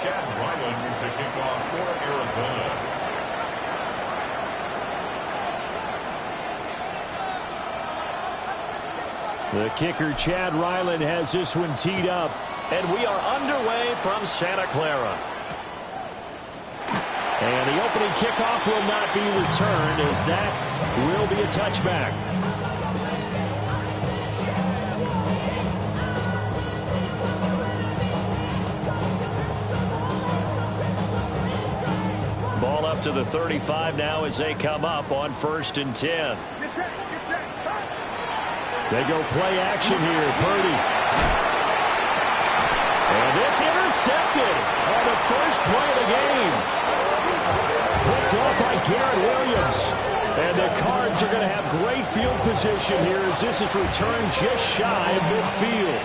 Chad Ryland to kick off for Arizona. The kicker, Chad Ryland, has this one teed up. And we are underway from Santa Clara. And the opening kickoff will not be returned, as that will be a touchback. Ball up to the 35 now as they come up on 1st and 10. They go play action here. Purdy. And this intercepted on the first play of the game. Picked off by Garrett Williams. And the Cards are going to have great field position here as this is returned just shy of midfield.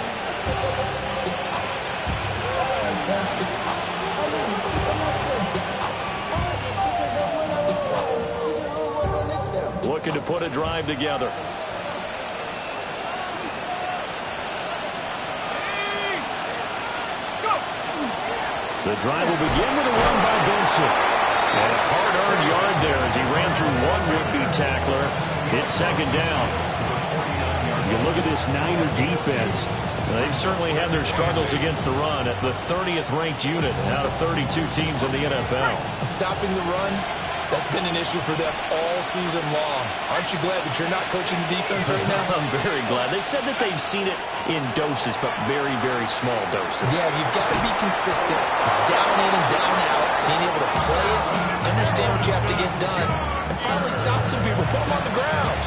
Looking to put a drive together. The drive will begin with a run by Benson. And a hard-earned yard there as he ran through one would-be tackler. It's 2nd down. You look at this Niner defense. They've certainly had their struggles against the run at the 30th ranked unit out of 32 teams in the NFL. Stopping the run, that's been an issue for them all season long. Aren't you glad that you're not coaching the defense right now? I'm very glad. They said that they've seen it in doses, but very, very small doses. Yeah, you've got to be consistent. It's down in and down out. Being able to play it, understand what you have to get done, and finally stop some people, put them on the ground.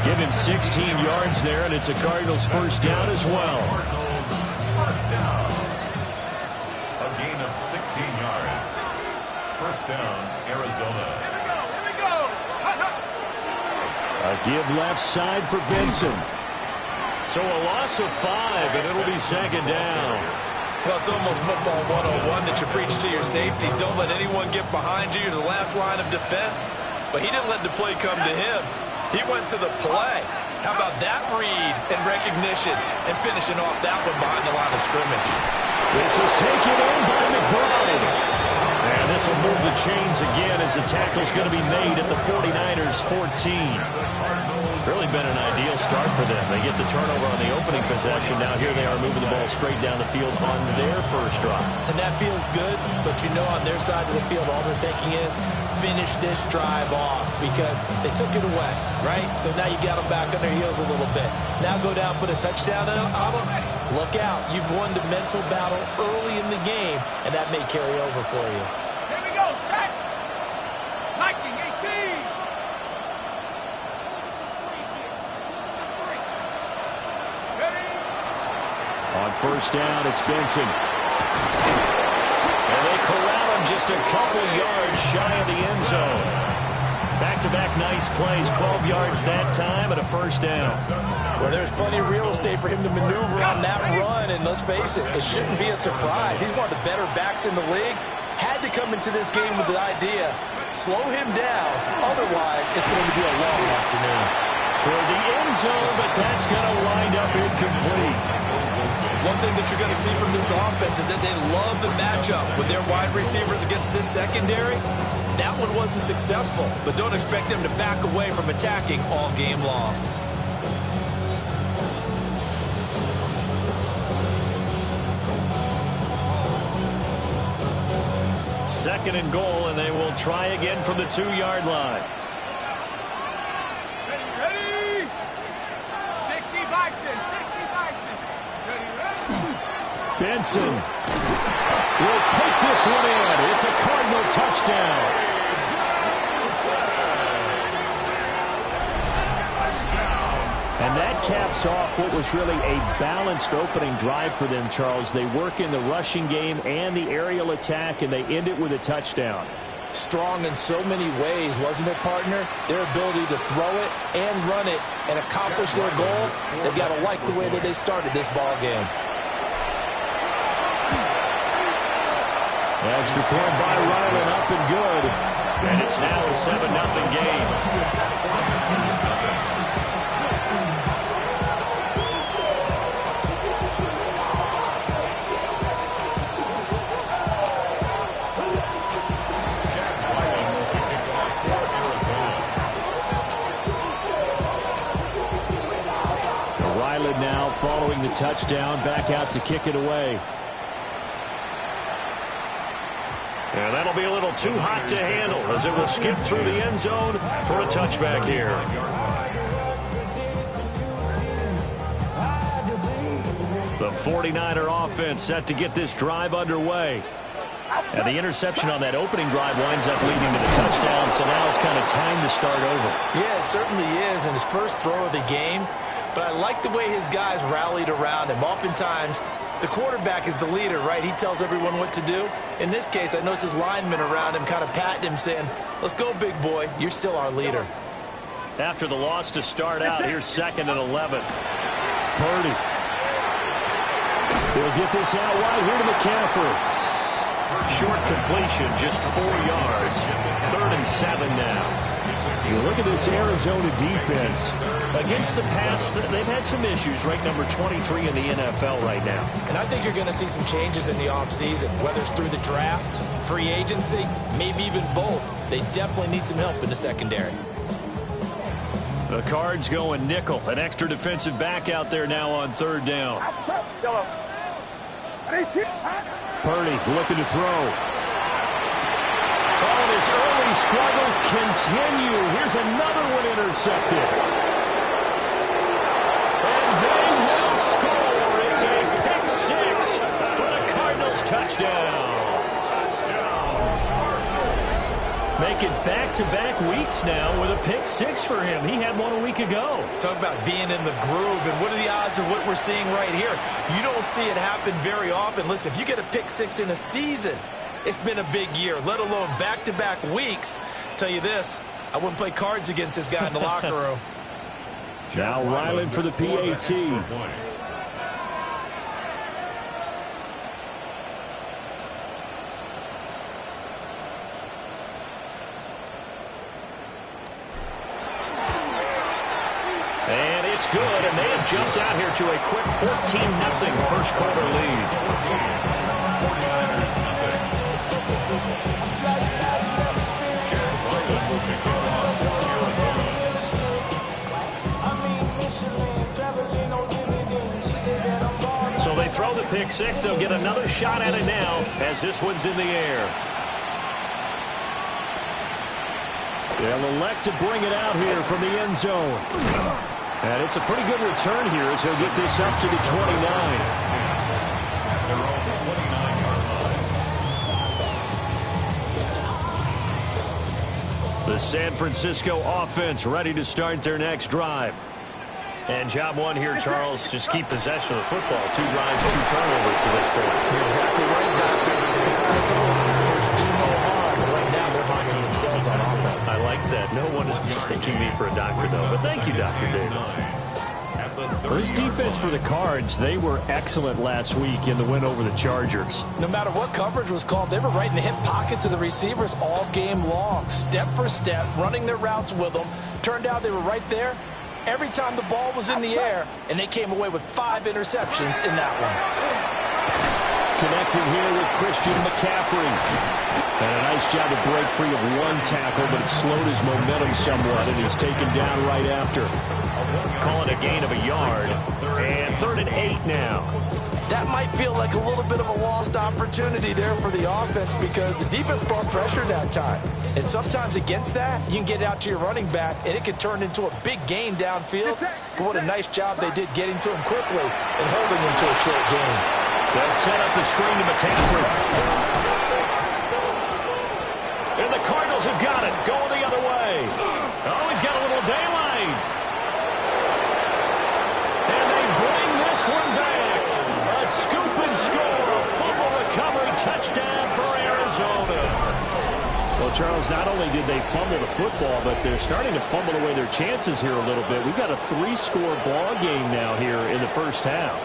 Give him 16 yards there, and it's a Cardinals 1st down as well. First down. A gain of 16 yards. 1st down, Arizona. Here we go. A give left side for Benson. So a loss of 5, and it'll be 2nd down. Well, it's almost football 101 that you preach to your safeties. Don't let anyone get behind you. You're the last line of defense. But he didn't let the play come to him. He went to the play. How about that read and recognition and finishing off that one behind the line of scrimmage? This is taken in by McBride. And this will move the chains again as the tackle's going to be made at the 49ers 14. Really been an ideal start for them. They get the turnover on the opening possession. Now here they are moving the ball straight down the field on their first drive. And that feels good, but you know on their side of the field all they're thinking is finish this drive off because they took it away, right? So now you got them back on their heels a little bit. Now go down, put a touchdown on them. Look out. You've won the mental battle early in the game, and that may carry over for you. Here we go, set. Lightning 18. On 1st down, it's Benson. And they corral him just a couple yards shy of the end zone. Back-to-back nice plays, 12 yards that time and a 1st down. Well, there's plenty of real estate for him to maneuver on that run, and let's face it, it shouldn't be a surprise. He's one of the better backs in the league. Had to come into this game with the idea, slow him down, otherwise it's going to be a long afternoon. Toward the end zone, but that's going to wind up incomplete. One thing that you're going to see from this offense is that they love the matchup with their wide receivers against this secondary. That one wasn't successful, but don't expect them to back away from attacking all game long. Second and goal, and they will try again from the 2-yard line. Ready? 60 Bison, 60 Bison. Benson will take this one in. It's a Cardinal touchdown. And that caps off what was really a balanced opening drive for them, Charles. They work in the rushing game and the aerial attack, and they end it with a touchdown. Strong in so many ways, wasn't it, partner? Their ability to throw it and run it and accomplish their goal, they've got to like the way that they started this ball game. Extra point by Ryland, up and good. And it's now a 7-0 game. following the touchdown, back out to kick it away. And that'll be a little too hot to handle as it will skip through the end zone for a touchback here. The 49er offense set to get this drive underway. And the interception on that opening drive winds up leading to the touchdown, so now it's kind of time to start over. Yeah, it certainly is in his first throw of the game. But I like the way his guys rallied around him. Oftentimes, the quarterback is the leader, right? He tells everyone what to do. In this case, I noticed his linemen around him kind of patting him, saying, let's go, big boy. You're still our leader. After the loss to start out, here's 2nd and 11. Purdy. He'll get this out wide here to McCaffrey. Short completion, just 4 yards. 3rd and 7 now. You look at this Arizona defense. Against the pass, they've had some issues. Ranked number 23 in the NFL right now. And I think you're going to see some changes in the offseason, whether it's through the draft, free agency, maybe even both. They definitely need some help in the secondary. The Cards going nickel. An extra defensive back out there now on 3rd down. Purdy looking to throw. Oh, his early struggles continue. Here's another one intercepted. And they will score. It's a pick 6 for the Cardinals touchdown. Make it back-to-back weeks now with a pick 6 for him. He had one a week ago. Talk about being in the groove, and what are the odds of what we're seeing right here? You don't see it happen very often. Listen, if you get a pick 6 in a season, it's been a big year, let alone back-to-back weeks. Tell you this, I wouldn't play cards against this guy in the locker room. Now Ryland for the PAT. And it's good, and they have jumped out here to a quick 14-0 first quarter lead. 49ers nothing. So they throw the pick 6. They'll get another shot at it now as this one's in the air. They'll elect to bring it out here from the end zone. And it's a pretty good return here as he'll get this up to the 29. They're on the 29-yard line. The San Francisco offense ready to start their next drive. And job one here, Charles, just keep possession of the football. 2 drives, 2 turnovers to this point. You're exactly right, Doctor. First, do no harm. Right now, they're harming themselves on offense. I like that. No one is mistaking me for a doctor, though. But thank you, Dr. Davis. Well, this defense for the Cards, they were excellent last week in the win over the Chargers. No matter what coverage was called, they were right in the hip pockets of the receivers all game long. Step for step, running their routes with them. Turned out they were right there every time the ball was in the air, and they came away with 5 interceptions in that one. Connecting here with Christian McCaffrey. And a nice job to break free of 1 tackle, but it slowed his momentum somewhat, and he's taken down right after. Calling a gain of a yard. And 3rd and 8 now. That might feel like a little bit of a lost opportunity there for the offense because the defense brought pressure that time. And sometimes against that, you can get out to your running back, and it can turn into a big gain downfield. But what a nice job they did getting to him quickly and holding him to a short gain. They'll set up the screen to McCaffrey. And the Cardinals have got it. Going the other way. Oh, he's got a little daylight. And they bring this one back. A scoop and score. A fumble recovery touchdown for Arizona. Well, Charles, not only did they fumble the football, but they're starting to fumble away their chances here a little bit. We've got a 3-score ball game now here in the first half.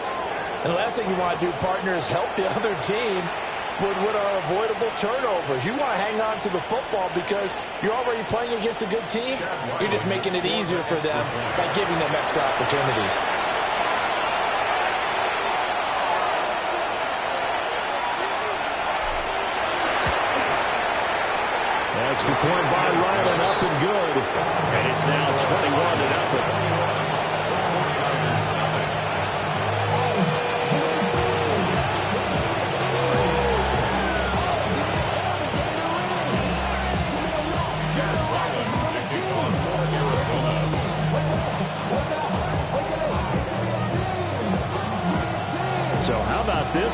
And the last thing you want to do, partner, is help the other team with what are avoidable turnovers. You want to hang on to the football because you're already playing against a good team. You're just making it easier for them by giving them extra opportunities. Extra point by Ryland, up and good. And it's now 21-0.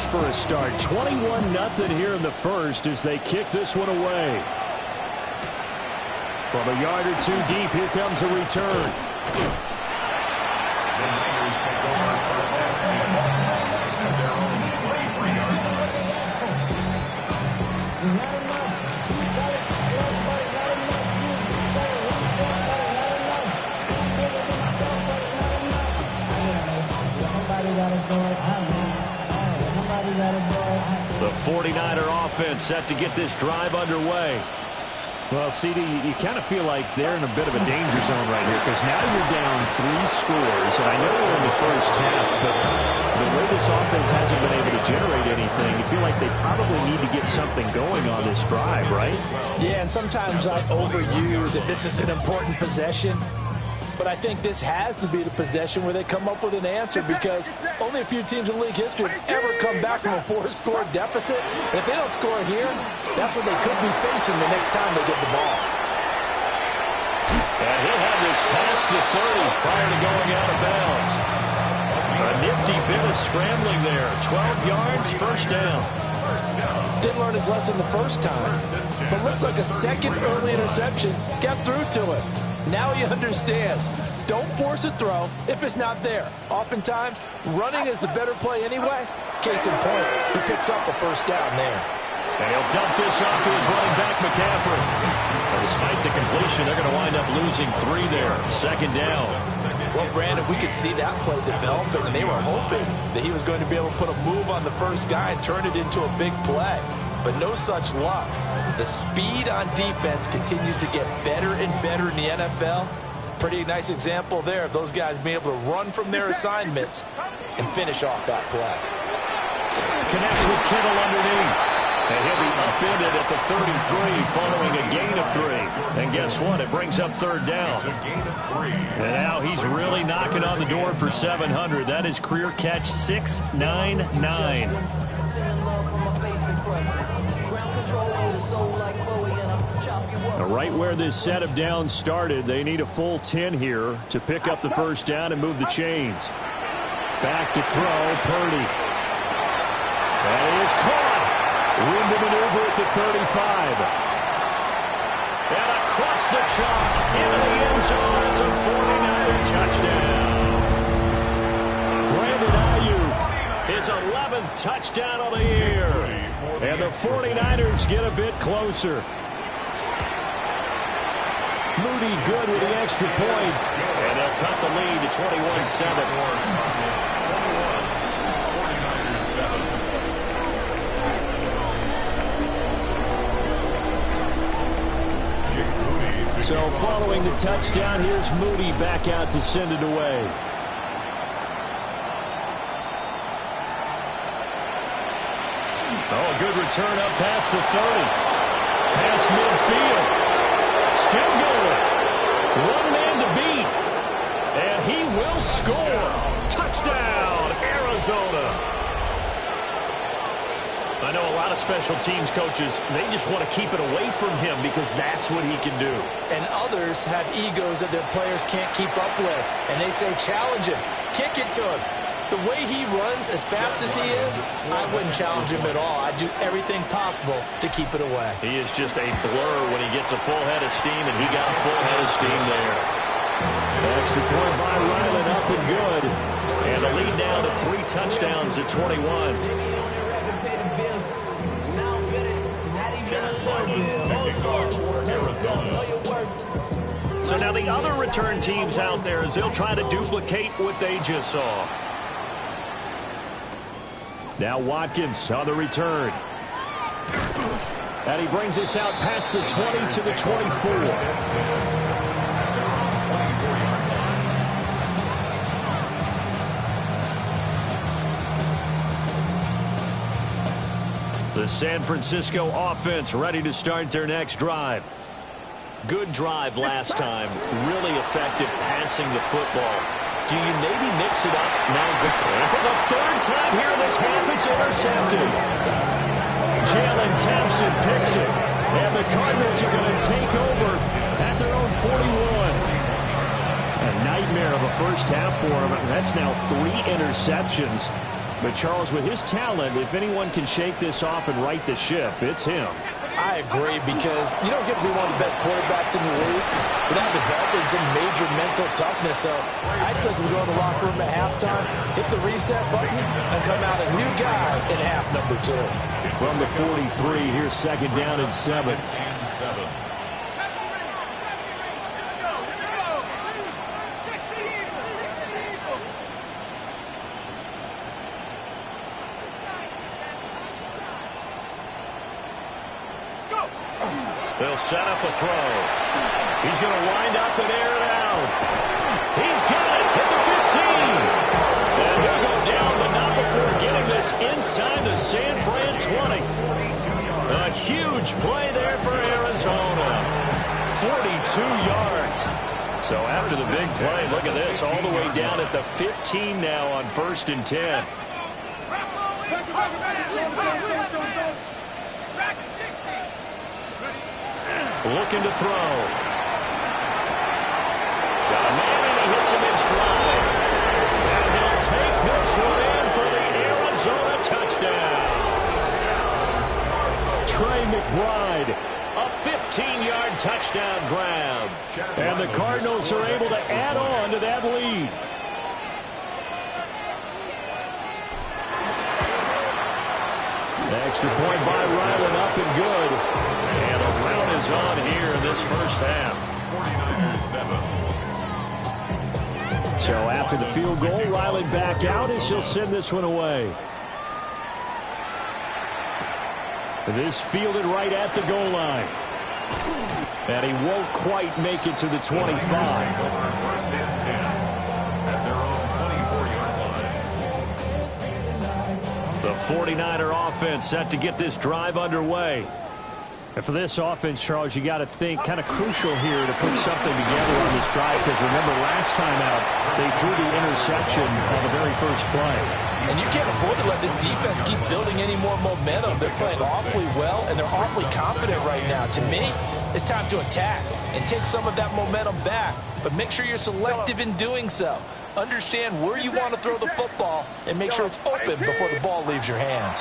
for a start. 21-0 here in the first as they kick this one away. From a yard or two deep, here comes a return. The Niners take over first half at their own 23-yard line. The 49er offense set to get this drive underway. Well, CD, you kind of feel like they're in a bit of a danger zone right here because now you're down 3 scores, and I know we're in the first half, but the way this offense hasn't been able to generate anything, you feel like they probably need to get something going on this drive, right? Yeah, and sometimes I overuse that this is an important possession, but I think this has to be the possession where they come up with an answer because only a few teams in league history have ever come back from a 4-score deficit. And if they don't score here, that's what they could be facing the next time they get the ball. And he'll have this past the 30 prior to going out of bounds. A nifty bit of scrambling there. 12 yards, first down. Didn't learn his lesson the first time, but looks like a second early interception got through to him. Now he understands. Don't force a throw if it's not there. Oftentimes, running is the better play anyway. Case in point, he picks up a first down there. And he'll dump this off to his running back, McCaffrey. And despite the completion, they're going to wind up losing 3 there. Second down. Well, Brandon, we could see that play developing, and they were hoping that he was going to be able to put a move on the first guy and turn it into a big play. But no such luck. The speed on defense continues to get better and better in the NFL. Pretty nice example there of those guys being able to run from their assignments and finish off that play. Connects with Kittle underneath. And he'll be upended at the 33 following a gain of 3. And guess what? It brings up third down. It's a gain of 3. And now he's really knocking on the door for 700. That is career catch 699. Right where this set of downs started, they need a full 10 here to pick up the first down and move the chains. Back to throw, Purdy. That is caught. Room to maneuver at the 35. And across the chalk into the end zone. It's a 49er touchdown. Brandon Ayuk, his 11th touchdown of the year. And the 49ers get a bit closer. Moody good with the extra point. And they'll cut the lead to 21-7. So following the touchdown, here's Moody back out to send it away. Oh, good return up past the 30. Past midfield. Still going. One man to beat. And he will score. Touchdown, Arizona. I know a lot of special teams coaches, they just want to keep it away from him because that's what he can do. And others have egos that their players can't keep up with. And they say, challenge him. Kick it to him. The way he runs as fast as he is, I wouldn't challenge him at all. I'd do everything possible to keep it away. He is just a blur when he gets a full head of steam, and he got a full head of steam there. Extra point by Ryland, up and good. And a lead down to 3 touchdowns at 21. So now the other return teams out there as they'll try to duplicate what they just saw. Now Watkins on the return. And he brings us out past the 20 to the 24. The San Francisco offense ready to start their next drive. Good drive last time. Really effective passing the football. Do you maybe mix it up? Now, for the third time here in this half, it's intercepted. Jalen Thompson picks it. And the Cardinals are going to take over at their own 41. A nightmare of a first half for him. That's now 3 interceptions. But, Charles, with his talent, if anyone can shake this off and right the ship, it's him. I agree, because you don't get to be one of the best quarterbacks in the league without developing some major mental toughness. So I expect him to go in the locker room at halftime, hit the reset button, and come out a new guy in half number 2. From the 43, here's second down and 7. They'll set up a throw. He's going to wind up and air it out. He's got it at the 15. And he'll go down, but not before getting this inside the San Fran 20. A huge play there for Arizona. 42 yards. So after the big play, look at this, all the way down at the 15 now on 1st and 10. Looking to throw. Got a man and he hits him in stride. And he'll take this one in for the Arizona touchdown. Trey McBride, a 15-yard touchdown grab. And the Cardinals are able to add on to that lead. Extra point by Ryland, up and good. And a run is on here in this first half. 49ers 7. So after the field goal, Ryland back out as he'll send this one away. This fielded right at the goal line. And he won't quite make it to the 25. First and 10 at their own 24-yard line. The 49er offense set to get this drive underway. And for this offense, Charles, you got to think kind of crucial here to put something together on this drive, because remember last time out they threw the interception on the very first play. And you can't afford to let this defense keep building any more momentum. They're playing awfully well, and they're awfully confident right now. To me, it's time to attack and take some of that momentum back, but make sure you're selective in doing so. Understand where you want to throw the football and make sure it's open before the ball leaves your hands.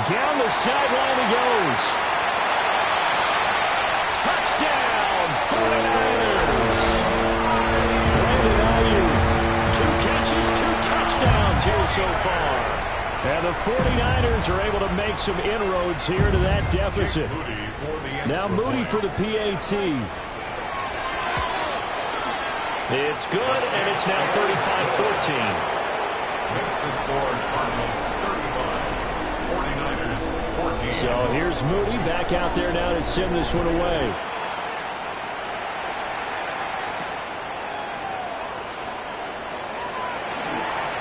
Down the sideline he goes. Touchdown, 49ers. Brandon Ayuk, 2 catches, 2 touchdowns here so far. and the 49ers are able to make some inroads here to that deficit. Now Moody for the PAT. It's good, and it's now 35-14. Makes the score Cardinals 35, 49ers 14. So here's Moody back out there now to send this one away.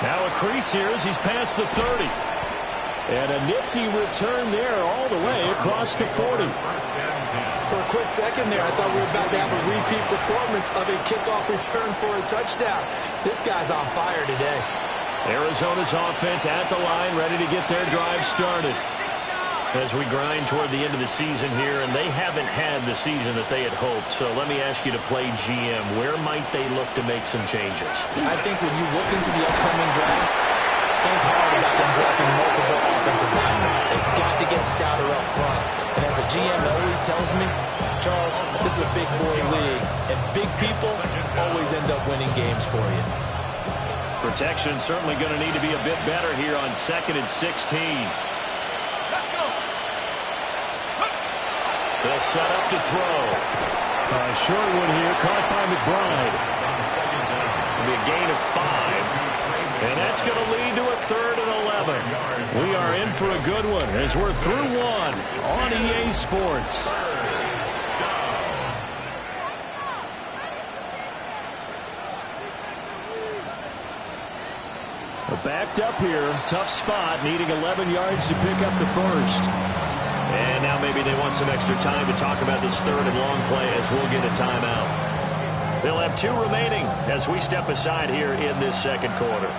Now a crease here as he's past the 30. And a nifty return there all the way across the 40. For a quick second there, I thought we were about to have a repeat performance of a kickoff return for a touchdown. This guy's on fire today. Arizona's offense at the line, ready to get their drive started. As we grind toward the end of the season here, and they haven't had the season that they had hoped. So let me ask you to play GM. Where might they look to make some changes? I think when you look into the upcoming draft, think hard about them drafting multiple offensive linemen. They've got to get stouter up front. And as a GM always tells me, Charles, this is a big boy league, and big people always end up winning games for you. Protection certainly going to need to be a bit better here on 2nd and 16. They'll set up to throw. A short one here, caught by McBride. It'll be a gain of 5. And that's going to lead to a 3rd and 11. We are in for a good one as we're through one on EA Sports. Backed up here, tough spot, needing 11 yards to pick up the first. And now maybe they want some extra time to talk about this 3rd and long play as we'll get a timeout. They'll have 2 remaining as we step aside here in this 2nd quarter.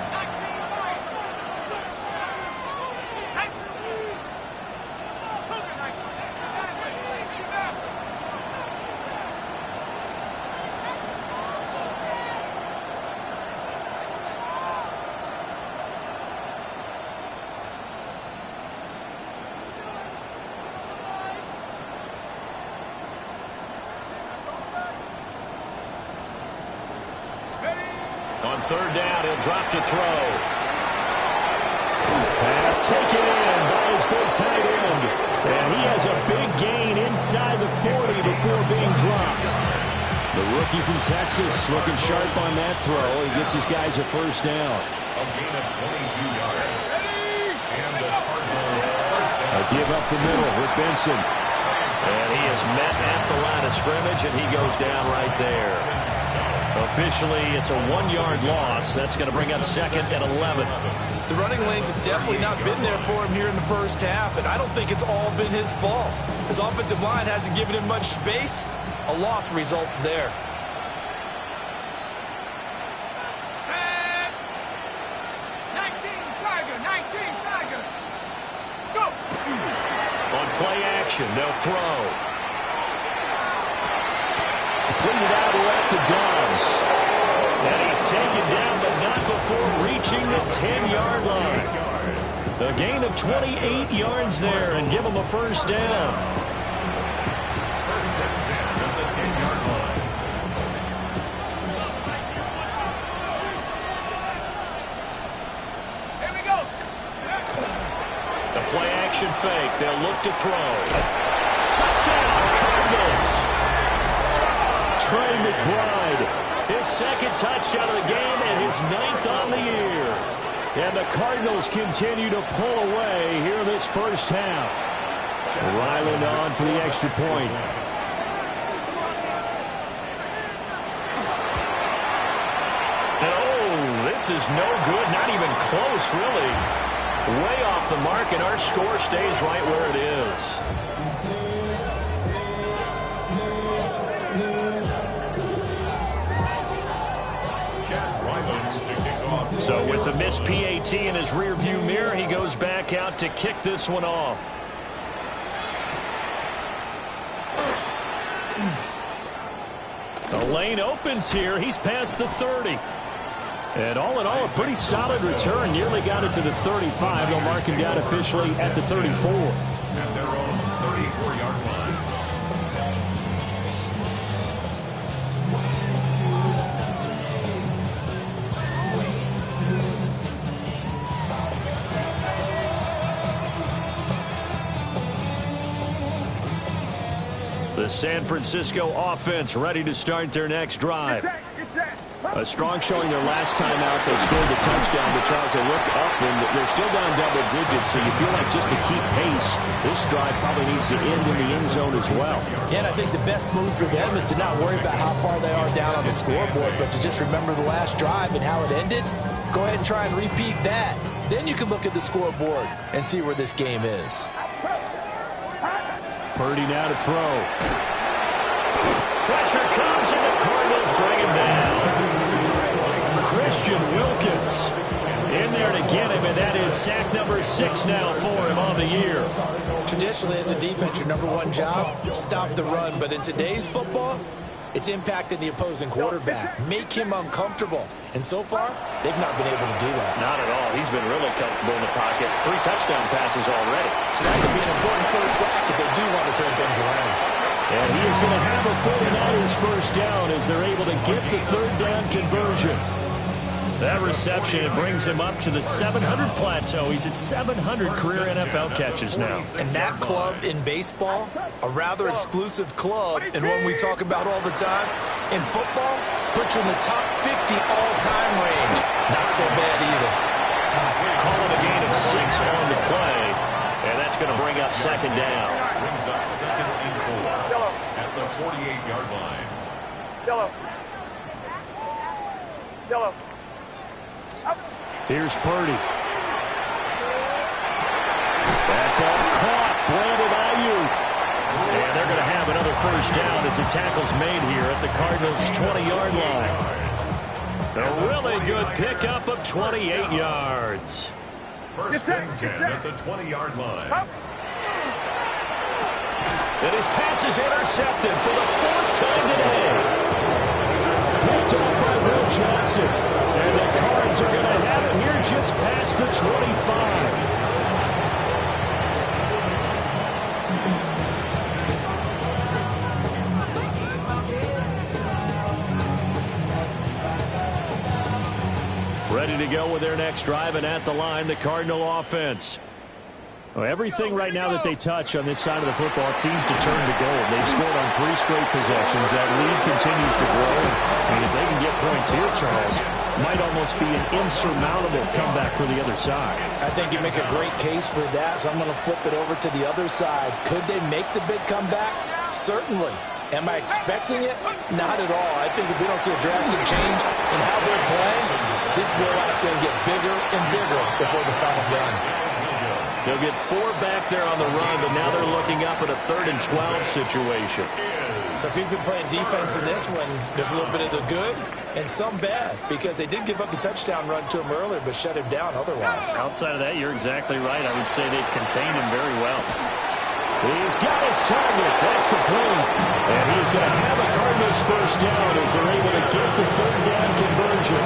On third down, he'll drop to throw. Pass taken in by his big tight end. And he has a big gain inside the 40 before being dropped. The rookie from Texas looking sharp on that throw. He gets his guys a first down. A gain of 22 yards. And the Cardinals first down. A give up the middle with Benson. And he is met at the line of scrimmage, and he goes down right there. Officially, it's a 1-yard loss. That's going to bring up second and 11. The running lanes have definitely not been there for him here in the first half, and I don't think it's all been his fault. His offensive line hasn't given him much space. A loss results there. Set. 19 Tiger. Go. On play action, they'll throw. Completed out left to Dobbs. And he's taken down, but not before reaching the 10-yard line. A gain of 28 yards there, and give him a first down. First and 10 at the 10-yard line. Here we go. The play action fake. They'll look to throw. Touchdown, Cardinals. Trey McBride. His second touchdown of the game and his 9th on the year. And the Cardinals continue to pull away here in this first half. Ryland on for the extra point. And oh, this is no good. Not even close, really. Way off the mark, and our score stays right where it is. So with the missed PAT in his rearview mirror, he goes back out to kick this one off. The lane opens here. He's past the 30. And all in all, a pretty solid return. Nearly got it to the 35. They'll mark him down officially at the 34. At their own 34-yard line. The San Francisco offense ready to start their next drive. A strong showing their last time out. They scored the touchdown, but Charles, they look up, and they're still down double digits, so you feel like just to keep pace, this drive probably needs to end in the end zone as well. Yeah, and I think the best move for them is to not worry about how far they are down on the scoreboard, but to just remember the last drive and how it ended. Go ahead and try and repeat that. Then you can look at the scoreboard and see where this game is. Purdy now to throw. Pressure comes, and the Cardinals bring him down. Christian Wilkins in there to get him, and that is sack number 6 now for him on the year. Traditionally, as a defense, your number one job, stop the run. But in today's football, it's impacting the opposing quarterback. Make him uncomfortable. And so far, they've not been able to do that. Not at all. He's been really comfortable in the pocket. 3 touchdown passes already. So that could be an important first sack if they do want to turn things around. And he is going to have a 49ers first down as they're able to get the third down conversion. That reception, it brings him up to the 700 plateau. He's at 700 career NFL catches now. And that club in baseball, a rather exclusive club, and one we talk about all the time. In football, puts you in the top 50 all-time range. Not so bad either. Calling a gain of 6 on the play, and that's going to bring up second down. Brings up second and 4 at the 48-yard line. Yellow. Here's Purdy. That ball caught. Brandon Ayuk. And they're going to have another first down as the tackle's made here at the Cardinals' 20-yard line. A really good pickup of 28 yards. First and 10 at the 20-yard line. And his pass is intercepted for the 4th time today. Picked up by Will Johnson. And the Cards are going to have it here just past the 25. go with their next drive, and at the line, the Cardinal offense. Well, everything right now that they touch on this side of the football, it seems to turn to gold. They've scored on 3 straight possessions. That lead continues to grow. And if they can get points here, Charles, might almost be an insurmountable comeback for the other side. I think you make a great case for that, so I'm going to flip it over to the other side. Could they make the big comeback? Certainly. Am I expecting it? Not at all. I think if we don't see a drastic change in how they're playing, this blowout's going to get bigger and bigger before the final gun. They'll get 4 back there on the run, but now they're looking up at a 3rd and 12 situation. So if you've been playing defense in this one, there's a little bit of the good and some bad, because they did give up the touchdown run to him earlier, but shut him down otherwise. Outside of that, you're exactly right. I would say they've contained him very well. He's got his target. That's complete. And he's going to have a Cardinals first down as they're able to get the 3rd down conversion.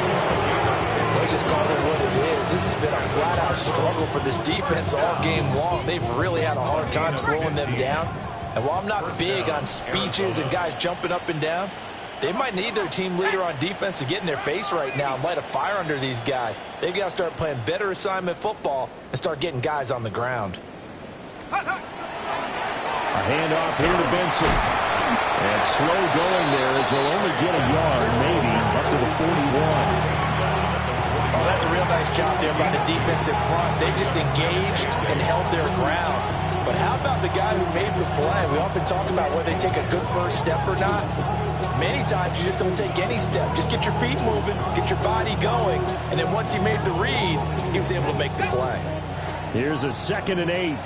Let's just call it what it is. This has been a flat-out struggle for this defense all game long. They've really had a hard time slowing them down. And while I'm not big on speeches and guys jumping up and down, they might need their team leader on defense to get in their face right now and light a fire under these guys. They've got to start playing better assignment football and start getting guys on the ground. A handoff here to Benson. And slow going there as they'll only get a yard, maybe, up to the 41. Oh, that's a real nice job there by the defensive front. They just engaged and held their ground. But how about the guy who made the play? We often talk about whether they take a good first step or not. Many times you just don't take any step. Just get your feet moving, get your body going, and then once he made the read, he was able to make the play. Here's a 2nd and 8.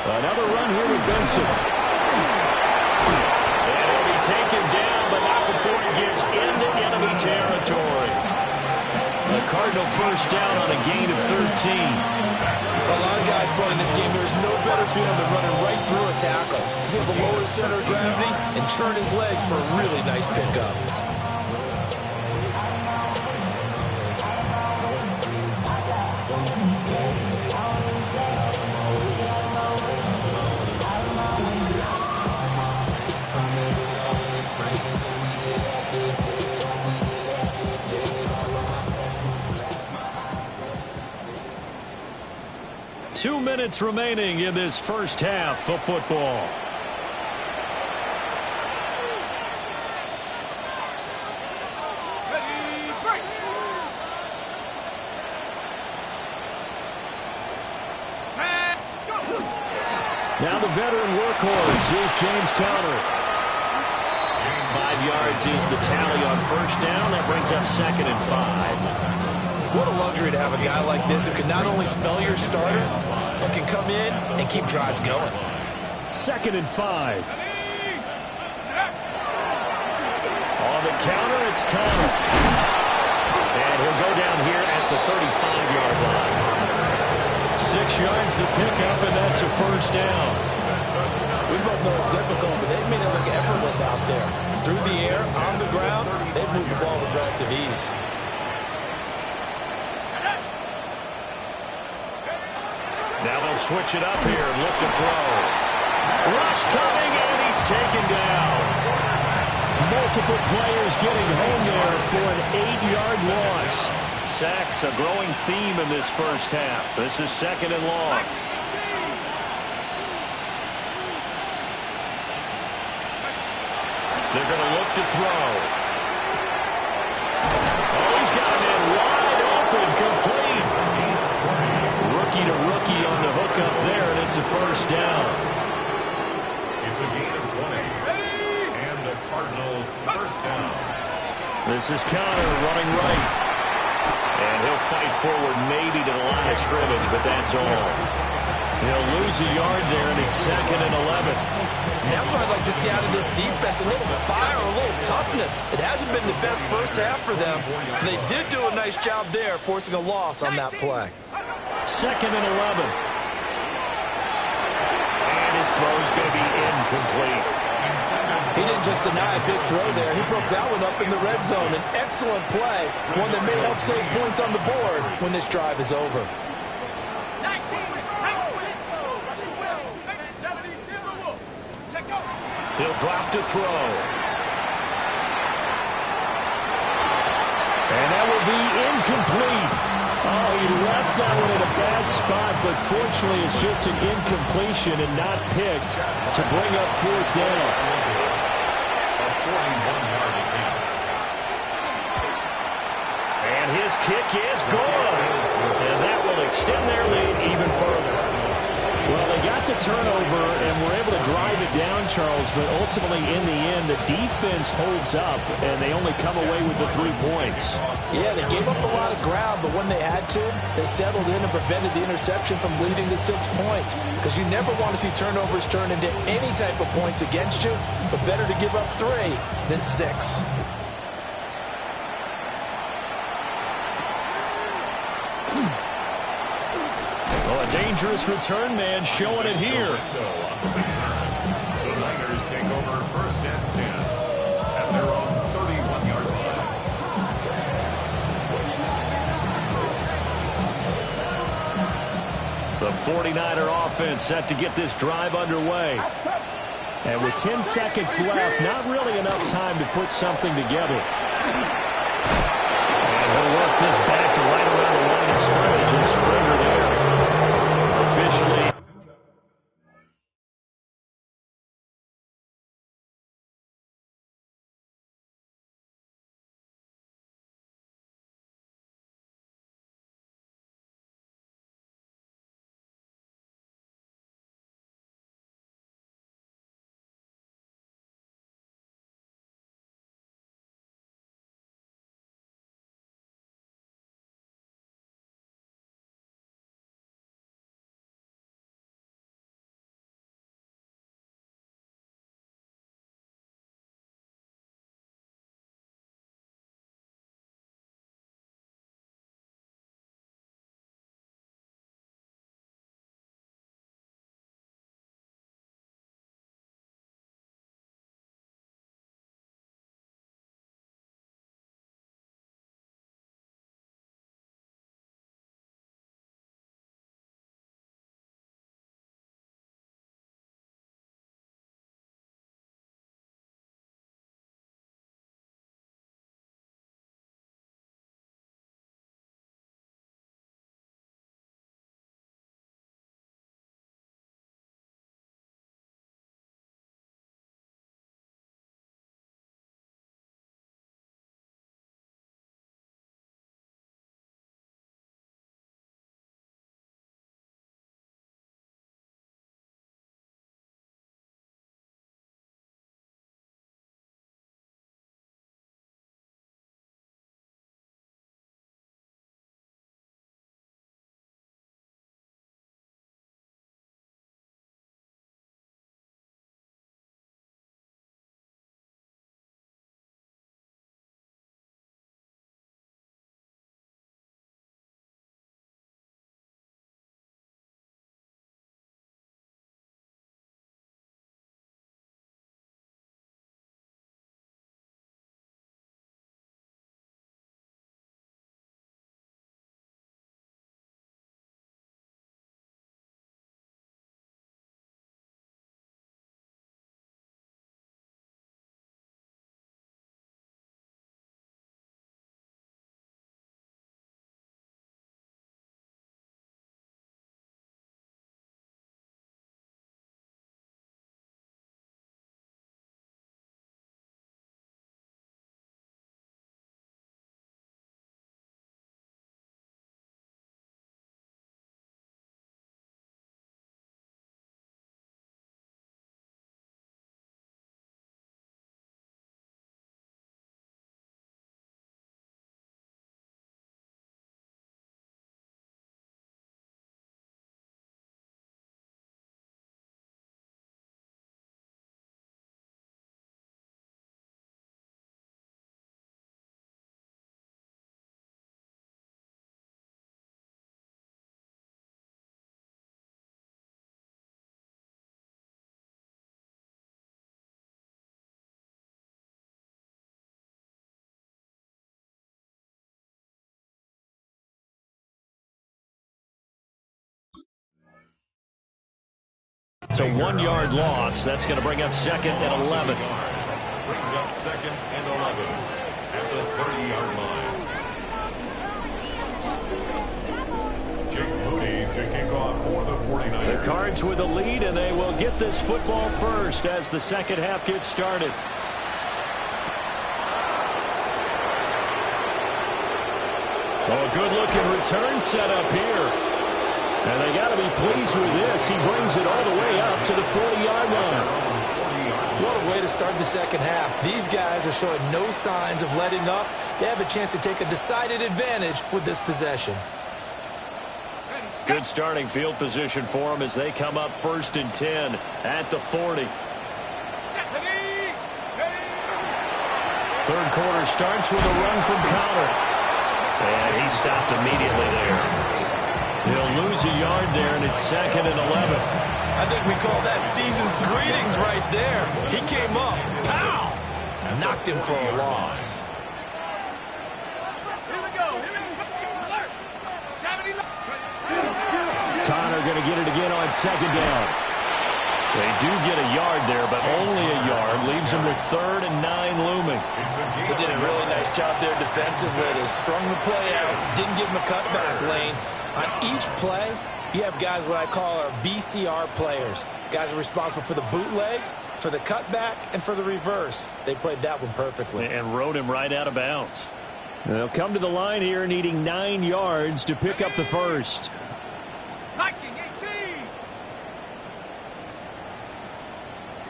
Another run here with Benson. And he'll be taken down, but not before he gets into enemy territory. A Cardinal first down on a gain of 13. For a lot of guys playing this game, there's no better feeling than running right through a tackle. He's able to lower his center of gravity and churn his legs for a really nice pickup. Two minutes remaining in this first half of football. Ready, break. Set, go. Now the veteran workhorse. Here's James Conner. 5 yards is the tally on first down. That brings up 2nd and 5. What a luxury to have a guy like this who can not only spell your starter, but can come in and keep drives going. 2nd and 5. On the counter, it's Conner. And he'll go down here at the 35-yard line. 6 yards the pickup, and that's a first down. We both know it's difficult, but they've made it look effortless out there. Through the air, on the ground, they've moved the ball with relative ease. Now they'll switch it up here and look to throw. Rush coming, and he's taken down. Multiple players getting home there for an 8-yard loss. Sacks, a growing theme in this first half. This is 2nd and long. They're going to look to throw. Oh, he's got a man wide open, complete. Rookie to rookie on the hook up there, and it's a first down. It's a gain of 20. And a Cardinal first down. This is Conner running right. And he'll fight forward maybe to the line of scrimmage, but that's all. He'll lose a yard there, and it's 2nd and 11. And that's what I'd like to see out of this defense, a little fire, a little toughness. It hasn't been the best first half for them. They did do a nice job there, forcing a loss on that play. 2nd and 11. And his throw's going to be incomplete. He didn't just deny a big throw there. He broke that one up in the red zone. An excellent play, one that may help save points on the board when this drive is over. 19, take it. 72, take go. He'll drop to throw. And that will be incomplete. Oh, he left that one in a bad spot, but fortunately it's just an incompletion and not picked to bring up fourth down. A 41-yard attempt. And his kick is good. And that will extend their lead even further. Well, they got the turnover and were able to drive it down, Charles, but ultimately in the end, the defense holds up, and they only come away with the 3 points. Yeah, they gave up a lot of ground, but when they had to, they settled in and prevented the interception from leading to 6 points. Because you never want to see turnovers turn into any type of points against you, but better to give up 3 than 6. Well, a dangerous return man showing it here. The Niners take over first and 10 at their own 31-yard line. The 49er offense set to get this drive underway. And with 10 seconds left, not really enough time to put something together. And he'll work this back to right around the line of scrimmage and surrender there. Officially It's a 1-yard loss. That's going to bring up 2nd and 11. Brings up 2nd and 11 at the 30-yard line. Jake Moody to kick off for the 49ers. The Cards with a lead, and they will get this football first as the second half gets started. Oh, a good-looking return set up here. And they got to be pleased with this. He brings it all the way up to the 40-yard line. What a way to start the second half. These guys are showing no signs of letting up. They have a chance to take a decided advantage with this possession. Good starting field position for them as they come up 1st and 10 at the 40. Third quarter starts with a run from Connor. And he stopped immediately there. He'll lose a yard there, and it's 2nd and 11. I think we call that season's greetings right there. He came up, pow! Knocked him for a loss. Connor going to get it again on 2nd down. They do get a yard there, but only a yard. Leaves them with 3rd and 9 looming. They did a really nice job there defensively. They strung the play out, didn't give him a cutback lane. On each play, you have guys what I call our BCR players. Guys are responsible for the bootleg, for the cutback, and for the reverse. They played that one perfectly. And rode him right out of bounds. They'll come to the line here needing 9 yards to pick up the first. Viking 18.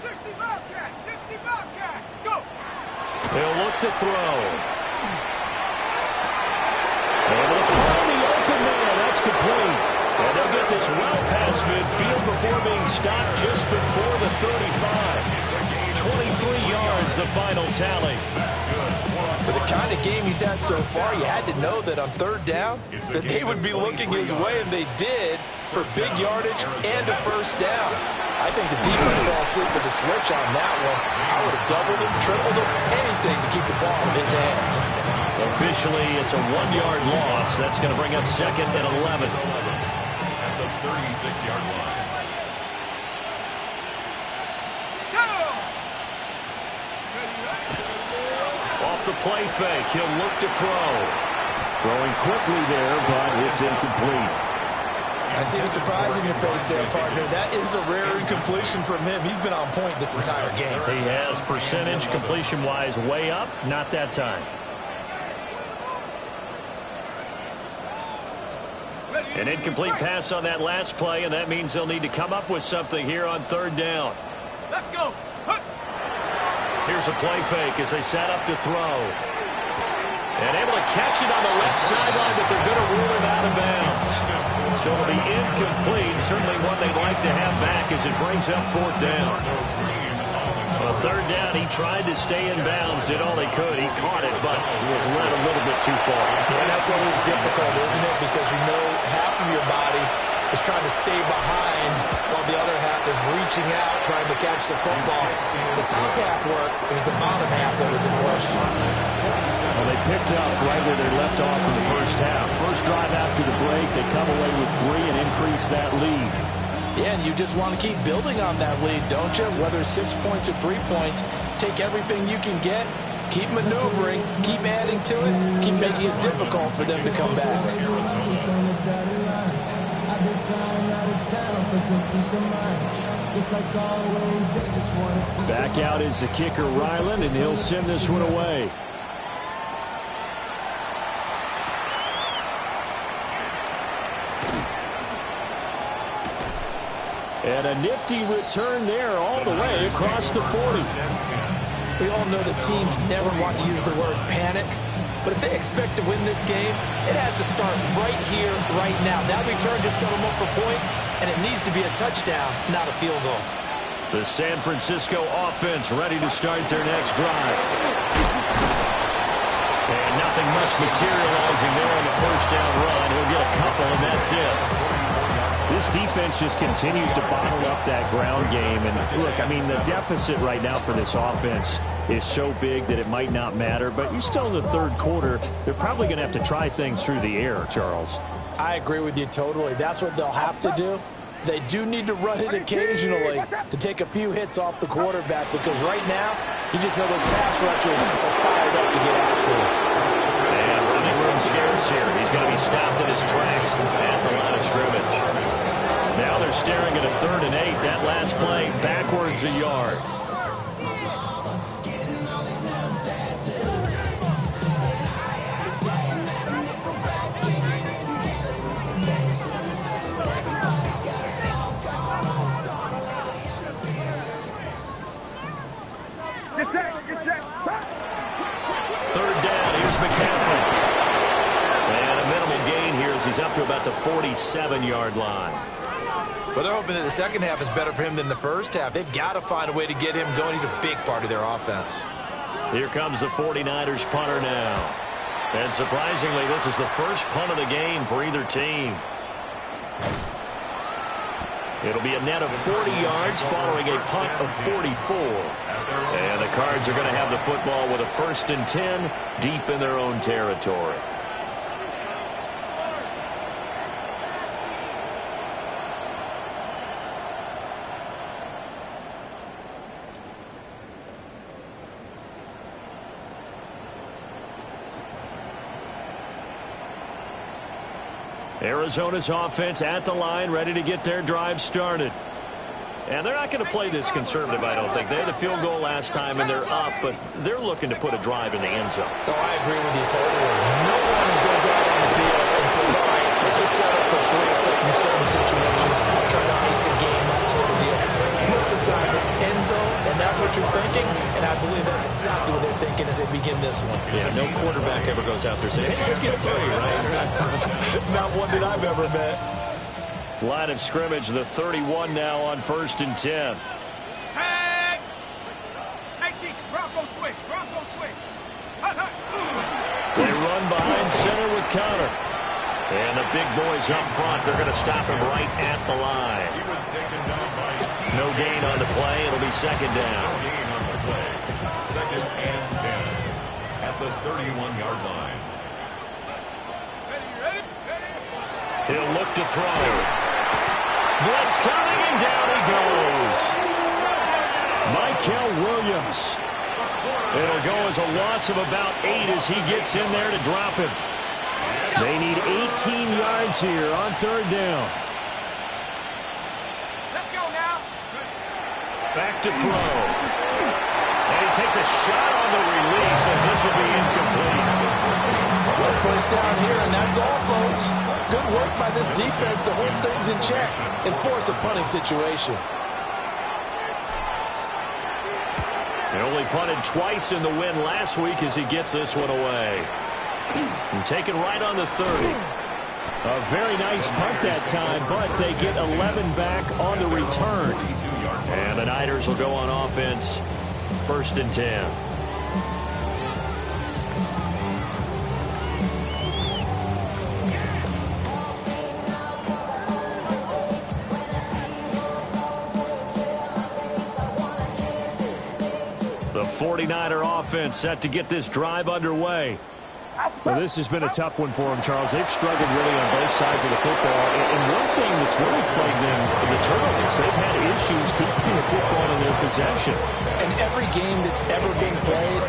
60 Bobcats. 60 Bobcats. Go. They'll look to throw. Able to find the open man. That's complete. And they'll get this well past midfield before being stopped just before the 35. 23 yards, the final tally. For the kind of game he's had so far, you had to know that on 3rd down, that they would be looking his way, and they did, for big yardage and a first down. I think the defense fell asleep with the switch on that one. I would have doubled him, tripled him, anything to keep the ball in his hands. Officially, it's a 1-yard loss. That's going to bring up 2nd and 11. At the 36-yard line. Off the play fake, he'll look to throw. Throwing quickly there, but it's incomplete. I see the surprise in your face there, partner. That is a rare incompletion from him. He's been on point this entire game. He has percentage completion-wise way up, not that time. An incomplete pass on that last play, and that means they'll need to come up with something here on 3rd down. Let's go. Here's a play fake as they set up to throw. And able to catch it on the left sideline, but they're going to rule him out of bounds. So it'll be incomplete. Certainly one they'd like to have back as it brings up 4th down. Well, 3rd down, he tried to stay in bounds, did all he could. He caught it, but he was led a little bit too far. Yeah, that's always difficult, isn't it? Because you know half of your body is trying to stay behind while the other half is reaching out, trying to catch the football. The top half worked. It was the bottom half that was in question. Well, they picked up right where they left off in the first half. First drive after the break, they come away with 3 and increase that lead. Yeah, and you just want to keep building on that lead, don't you? Whether it's 6 points or 3 points, take everything you can get, keep maneuvering, keep adding to it, keep making it difficult for them to come back. Back out is the kicker, Ryland, and he'll send this one away. And a nifty return there all the way across the 40. We all know that teams never want to use the word panic, but if they expect to win this game, it has to start right here, right now. That return just set them up for points, and it needs to be a touchdown, not a field goal. The San Francisco offense ready to start their next drive. And nothing much materializing there on the first down run. He'll get a couple, and that's it. This defense just continues to bottle up that ground game. And look, I mean, the deficit right now for this offense is so big that it might not matter. But you're still in the 3rd quarter. They're probably going to have to try things through the air, Charles. I agree with you totally. That's what they'll have to do. They do need to run it occasionally to take a few hits off the quarterback, because right now, you just know those pass rushers are fired up to get after him. And running room scarce here. He's going to be stopped in his tracks at the line of scrimmage. Now they're staring at a 3rd and 8. That last play, backwards a yard. He's up to about the 47-yard line. Well, they're hoping that the second half is better for him than the first half. They've got to find a way to get him going. He's a big part of their offense. Here comes the 49ers punter now. And surprisingly, this is the first punt of the game for either team. It'll be a net of 40 yards following a punt of 44. And the Cards are going to have the football with a 1st and 10 deep in their own territory. Arizona's offense at the line, ready to get their drive started. And they're not going to play this conservative, I don't think. They had a field goal last time, and they're up, but they're looking to put a drive in the end zone. Oh, I agree with you totally. No one goes out on the field and says, all right, let's just settle for 3, except in certain situations, trying to ice a game, that sort of deal. Most of the time, it's end zone, and that's what you're thinking, and I believe that's exactly what they're thinking as they begin this one. Yeah, no quarterback ever goes out there saying, hey, let's get 3, right? Not one that I've ever met. Line of scrimmage, the 31 now on 1st and 10. Tag! 18, Bronco switch, Bronco switch. They run behind center with Conner. And the big boys up front, they're going to stop him right at the line. He was taken down by C. No gain on the play. It'll be 2nd down. No gain on the play. 2nd and 10 at the 31-yard line. Ready? He'll look to throw. Blitz coming, and down he goes. Mykel Williams. It'll go as a loss of about 8 as he gets in there to drop him. They need 18 yards here on 3rd down. Let's go now. Back to throw. And he takes a shot on the release as this will be incomplete. Well, 1st down here, and that's all, folks. Good work by this defense to hold things in check and force a punting situation. He only punted twice in the win last week as he gets this one away. And taken right on the 30. A very nice punt that time, but they get 11 back on the return. And the Niners will go on offense, 1st and 10. The 49er offense set to get this drive underway. Well, this has been a tough one for them, Charles. They've struggled really on both sides of the football. And one thing that's really plagued them, the turnovers. They've had issues keeping the football in their possession. And every game that's ever been played,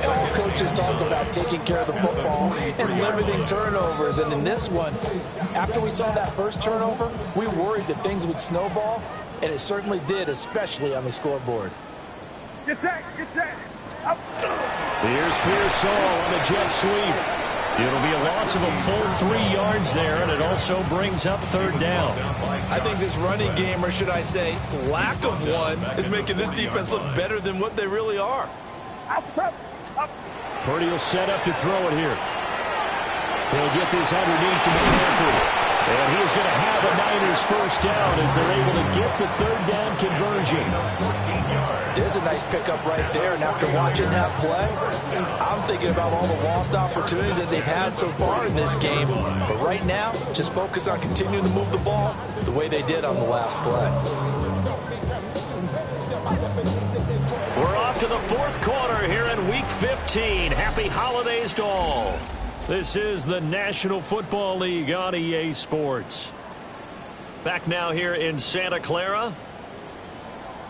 all coaches talk about taking care of the football and limiting turnovers. And in this one, after we saw that first turnover, we worried that things would snowball, and it certainly did, especially on the scoreboard. Get set, up. Here's Pearsall on the jet sweep. It'll be a loss of a full 3 yards there, and it also brings up 3rd down. I think this running game, or should I say lack of one, is making this defense look better than what they really are. Up. Purdy will set up to throw it here. He'll get this underneath to McCaffrey. And he is going to have a Niners 1st down as they're able to get the 3rd down conversion. There's a nice pickup right there, and after watching that play, I'm thinking about all the lost opportunities that they've had so far in this game. But right now, just focus on continuing to move the ball the way they did on the last play. We're off to the 4th quarter here in Week 15. Happy holidays to all. This is the National Football League on EA Sports. Back now here in Santa Clara.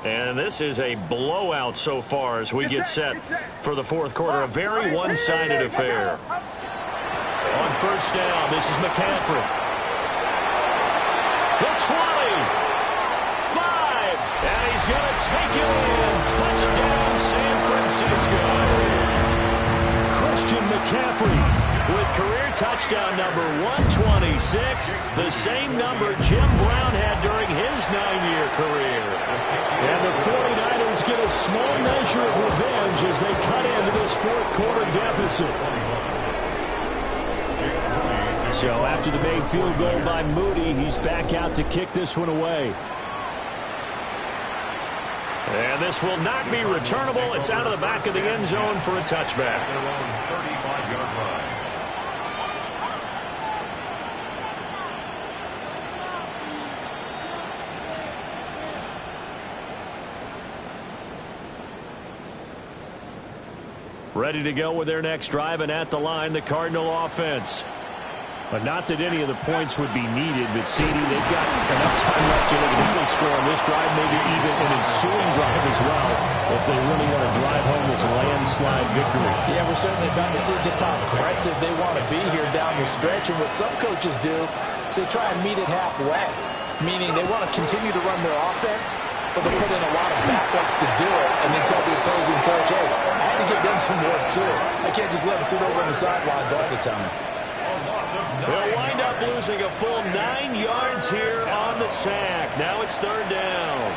And this is a blowout so far as we get set for the fourth quarter. A very one-sided affair. On first down, this is McCaffrey. The 20. 5. And he's going to take it in. Touchdown, San Francisco. Christian McCaffrey with career touchdown number 126, the same number Jim Brown had during his 9-year career. And the 49ers get a small measure of revenge as they cut into this fourth quarter deficit. So after the made field goal by Moody, he's back out to kick this one away. And this will not be returnable. It's out of the back of the end zone for a touchback. Their own 35-yard line. Ready to go with their next drive, and at the line, the Cardinal offense. But not that any of the points would be needed, but CD, they've got enough time left to eventually score on this drive, maybe even an ensuing drive as well, if they really want to drive home this landslide victory. Yeah, we're certainly about to see just how aggressive they want to be here down the stretch. And what some coaches do is they try and meet it halfway, meaning they want to continue to run their offense, but they put in a lot of backups to do it, and then tell the opposing coach, hey, I had to give them some work too. I can't just let them sit over on the sidelines all the time. They'll wind up losing a full 9 yards here on the sack. Now it's third down.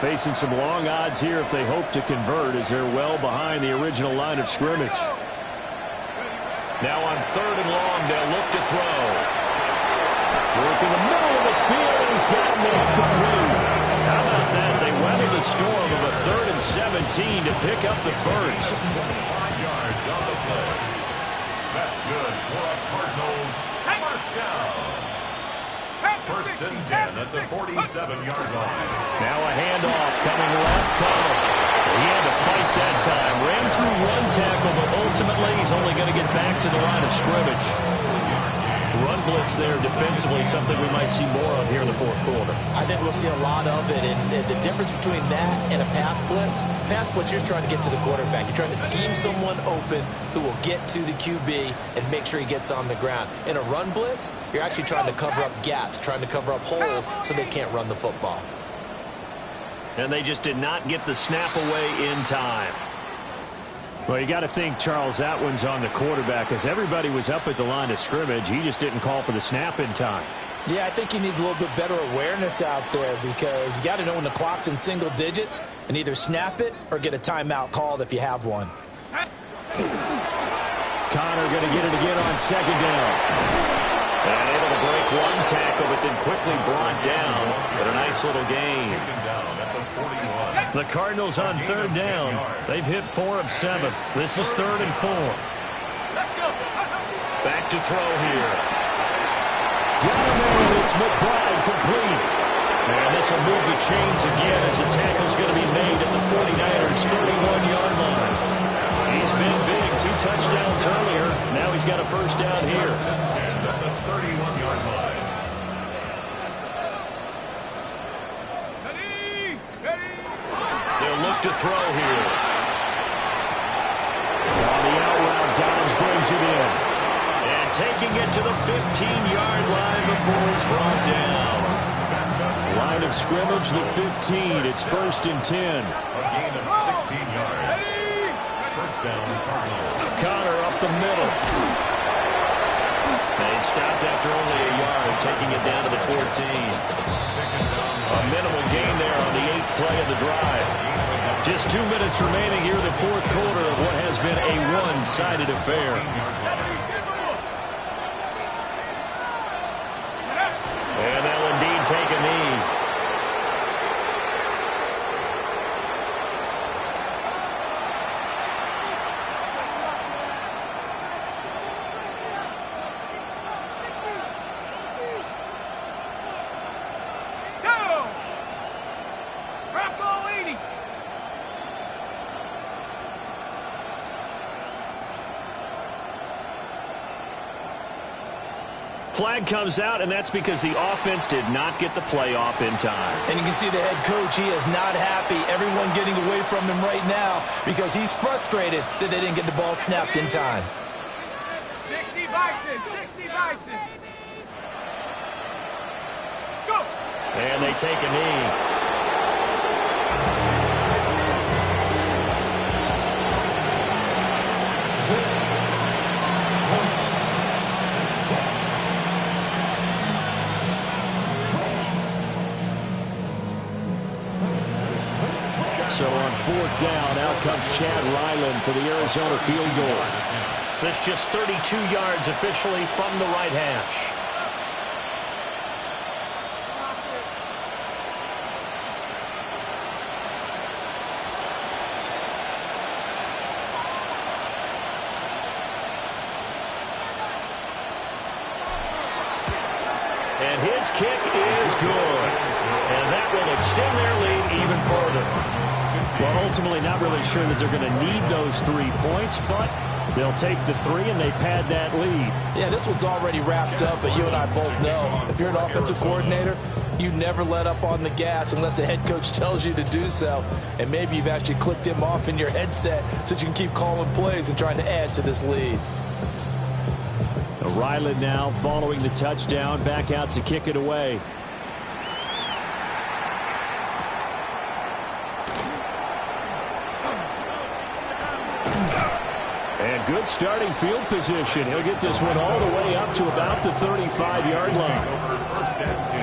Facing some long odds here if they hope to convert, as they're well behind the original line of scrimmage. Now on third and long, they'll look to throw. Work in the middle of the field, and he's got it complete. How about that? They weathered the storm of a 3rd and 17 to pick up the first. 5 yards on the play. That's good for a Cardinals first down. First and 10 at the 47-yard line. Now a handoff coming left. Connell. He had to fight that time. Ran through one tackle, but ultimately he's only going to get back to the line of scrimmage. Run blitz there defensively, something we might see more of here in the fourth quarter. I think we'll see a lot of it, and the difference between that and a pass blitz, you're trying to get to the quarterback. You're trying to scheme someone open who will get to the QB and make sure he gets on the ground. In a run blitz, you're actually trying to cover up gaps, trying to cover up holes so they can't run the football. And they just did not get the snap away in time. Well, you got to think, Charles, that one's on the quarterback, as everybody was up at the line of scrimmage. He just didn't call for the snap in time. Yeah, I think he needs a little bit better awareness out there, because you got to know when the clock's in single digits and either snap it or get a timeout called if you have one. Connor going to get it again on second down. And able to break one tackle, but then quickly brought down. But a nice little gain. The Cardinals on third down. They've hit 4 of 7. This is 3rd and 4. Back to throw here. It's McBride complete. And this will move the chains again as the tackle's going to be made at the 49ers 31-yard line. He's been big, 2 touchdowns earlier. Now he's got a first down here. At the 31-yard line. They'll look to throw here. On the out route, Dobbs brings it in. And taking it to the 15-yard line before it's brought down. Line of scrimmage, the 15. It's 1st and 10. A gain of 16 yards. First down, Cardinals. Connor up the middle. They stopped after only a yard, taking it down to the 14. A minimal gain there on the 8th play of the drive. Just 2 minutes remaining here in the fourth quarter of what has been a one-sided affair. And they'll indeed take a knee. Flag comes out, and that's because the offense did not get the play off in time. And you can see the head coach, he is not happy. Everyone getting away from him right now because he's frustrated that they didn't get the ball snapped in time. 60 Bison, 60 Bison. Go! And they take a knee. So on 4th down, out comes Chad Ryland for the Arizona field goal. That's just 32 yards officially from the right hash. And his kick is good. And that will extend their lead even further. Well, ultimately not really sure that they're going to need those 3 points, but they'll take the 3 and they pad that lead. Yeah, this one's already wrapped up, but you and I both know if you're an offensive coordinator, you never let up on the gas unless the head coach tells you to do so. And maybe you've actually clicked him off in your headset so you can keep calling plays and trying to add to this lead. Ryland now following the touchdown, back out to kick it away. And good starting field position. He'll get this one all the way up to about the 35-yard line. First and 10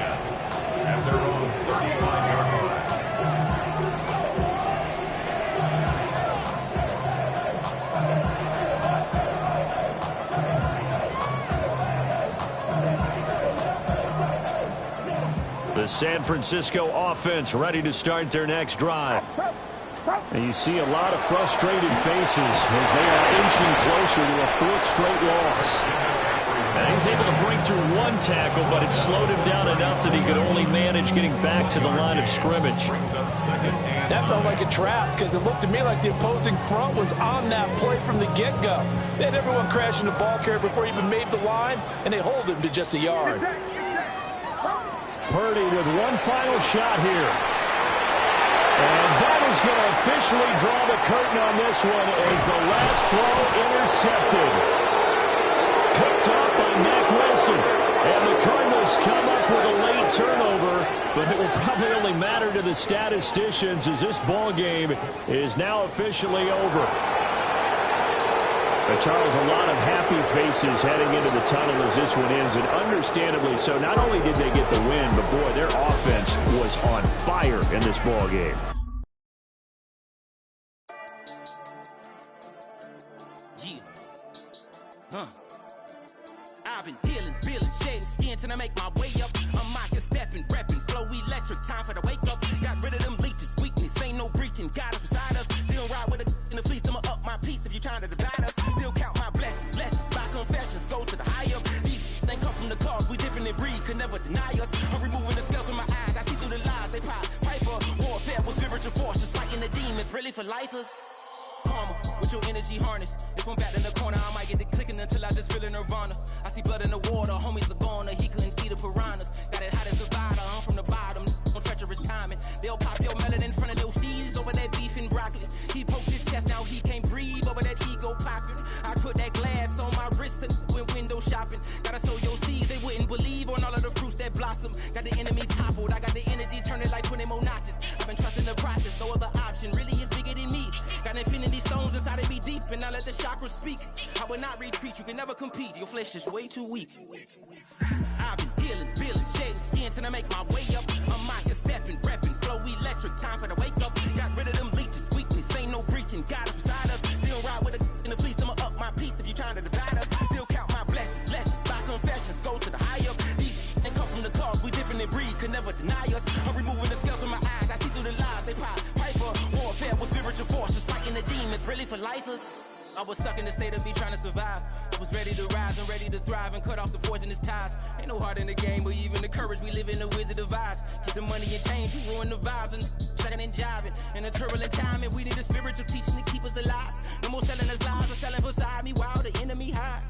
at their own 35-yard line. The San Francisco offense ready to start their next drive. And you see a lot of frustrated faces as they are inching closer to a 4th straight loss. And he's able to break through 1 tackle, but it slowed him down enough that he could only manage getting back to the line of scrimmage. That felt like a trap because it looked to me like the opposing front was on that play from the get-go. They had everyone crashing the ball carrier before he even made the line, and they hold him to just a yard. Purdy with one final shot here. And that is going to officially draw the curtain on this one as the last throw intercepted. Picked off by Mack Wilson. And the Cardinals come up with a late turnover, but it will probably only matter to the statisticians as this ball game is now officially over. Charles, a lot of happy faces heading into the tunnel as this one ends, and understandably so. Not only did they get the win, but boy, their offense was on fire in this ball game. I've been dealing, feeling, shedding skin till I make my way up. I'm out here stepping, repping, flow electric, time for the wake up. Got rid of them leeches, weakness, ain't no breaching, God is beside us. Still ride with it in the fleece, I'ma up my piece if you're trying to divide us. Still count my blessings, lessons, by confessions, go to the higher. These ain't come from the cause, we different in breed, could never deny us. I'm removing the scales from my eyes, I see through the lies, they pop. Piper, warfare with spiritual force, just fighting the demons, really for lifers. Karma, with your energy harness. If I'm back in the corner, I might get it clicking until I just feel a nirvana. I see blood in the water, homies are gone, he couldn't see the piranhas. Got it hot as a divider, I'm from the bottom, on treacherous timing. They'll pop your melon in front of those seeds over that beef and broccoli. He poked his chest, now he can't breathe over that ego popping. I put that glass on my wrist and went window shopping. Gotta sow your seeds, they wouldn't believe on all of the fruits that blossom. Got the enemy toppled, I got the energy turning like 20 more notches. I've been trusting the process, no other option really is bigger than me. Got infinity stones inside of me deep, and I let the chakras speak. I will not retreat, you can never compete, your flesh is way too weak. I've been dealing, feeling, shedding skin till I make my way up. I'm out here stepping, repping, flow electric, time for the wake up. Got rid of them leeches, weakness, ain't no breaching, God is beside us. Still ride with it in the fleece, I'ma up my piece if you're trying to divide us. Still count my blessings, lessons, by confessions, go to the higher. These ain't come from the cause, we different in breed, could never deny us. I'm removing the scales from my eyes, I see through the lies, they pop. Piper, warfare with spiritual force, just fighting the demons, really for lifers. I was stuck in the state of me trying to survive. I was ready to rise and ready to thrive and cut off the poisonous ties. Ain't no heart in the game, but even the courage we live in the Wizard of Oz. Get the money and change, we ruin the vibes and tracking and jiving. In a turbulent time, and we need a spiritual teaching to keep us alive. No more selling us lies or selling beside me while the enemy hide.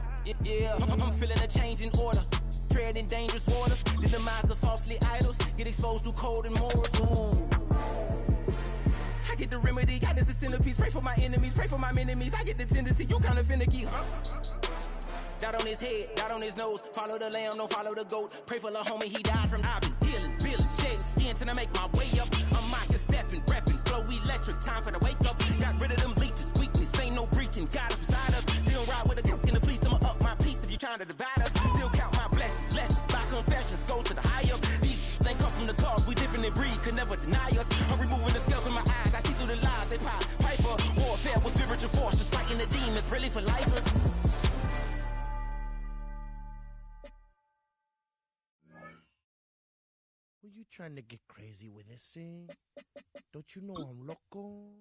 Yeah, I'm feeling a change in order. treading dangerous waters. The demise of falsely idols, get exposed through cold and morals. Ooh. I get the remedy, God is the centerpiece. Pray for my enemies, pray for my enemies. I get the tendency, you kinda finicky, huh? Dot on his head, dot on his nose. Follow the lamb, don't follow the goat. Pray for the homie, he died from. I've been dealing, building, shedding skin till I make my way up. I'm mocking, stepping, repping, flow electric. Time for the wake up. Got rid of them leeches, weakness, ain't no breaching. God is beside us. Still ride with a cook in the fleece. I'ma up my piece if you're trying to divide us. Still count my blessings, lessons, by confessions. Go to the higher. These ain't come from the cars, we different in breed, could never deny us. I'm removing the scales from my eyes. I see through the lies they pop. Piper, warfare with spiritual force, just fighting the demons, really for life. Were you trying to get crazy with this thing? Don't you know I'm loco?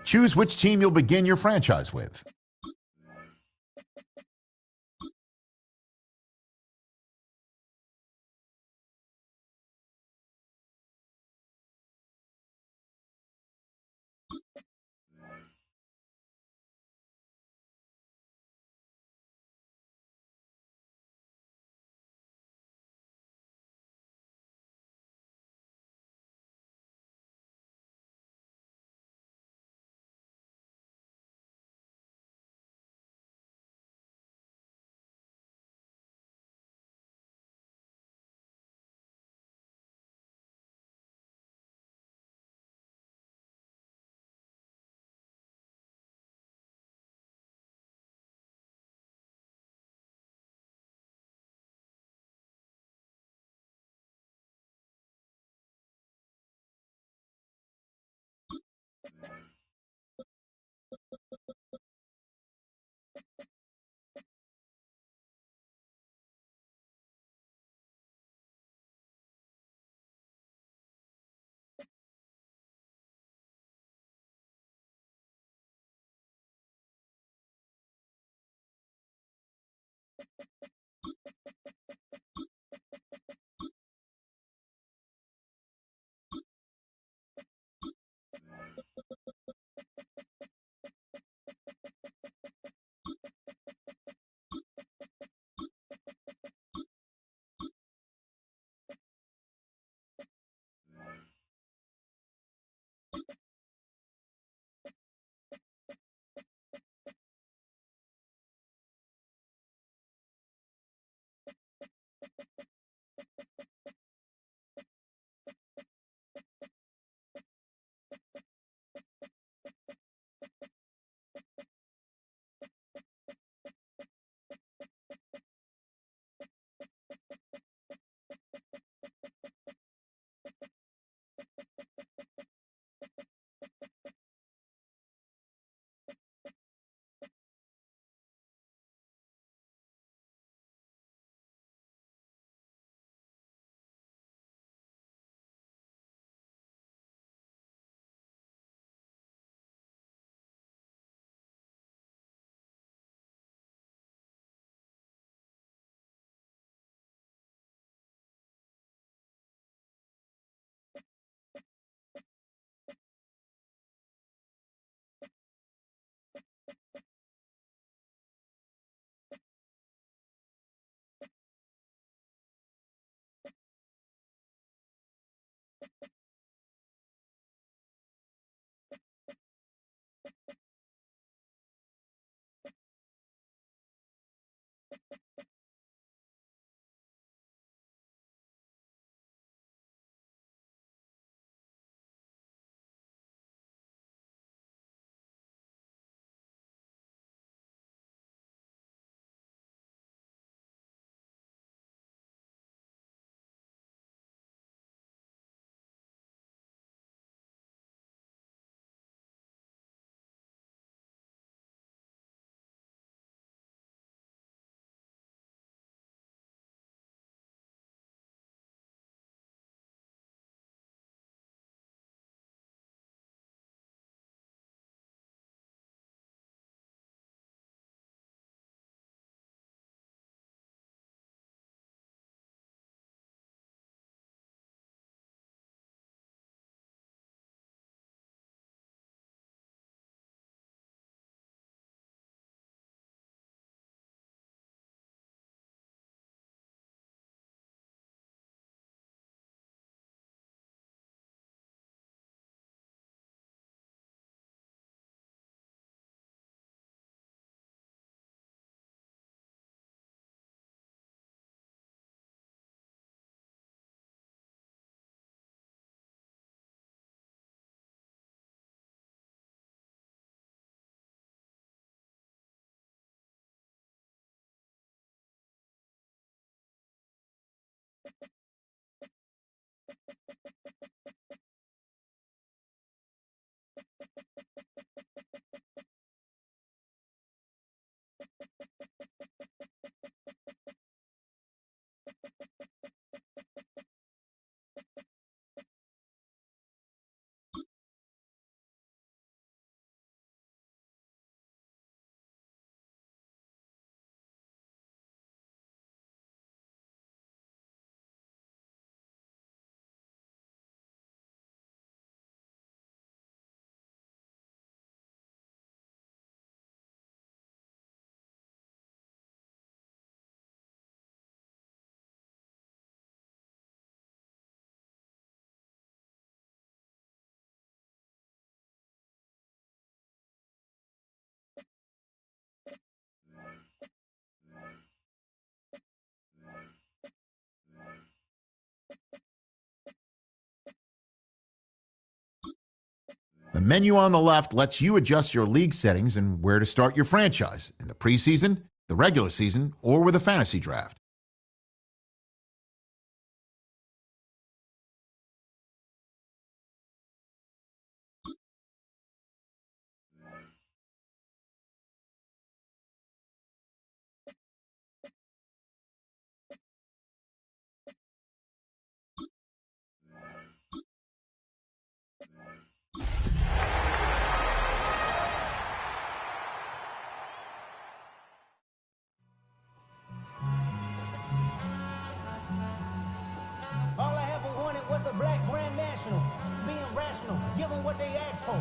Choose which team you'll begin your franchise with. The menu on the left lets you adjust your league settings and where to start your franchise in the preseason, the regular season, or with a fantasy draft. All I ever wanted was a black Grand National. Being rational, give them what they asked for.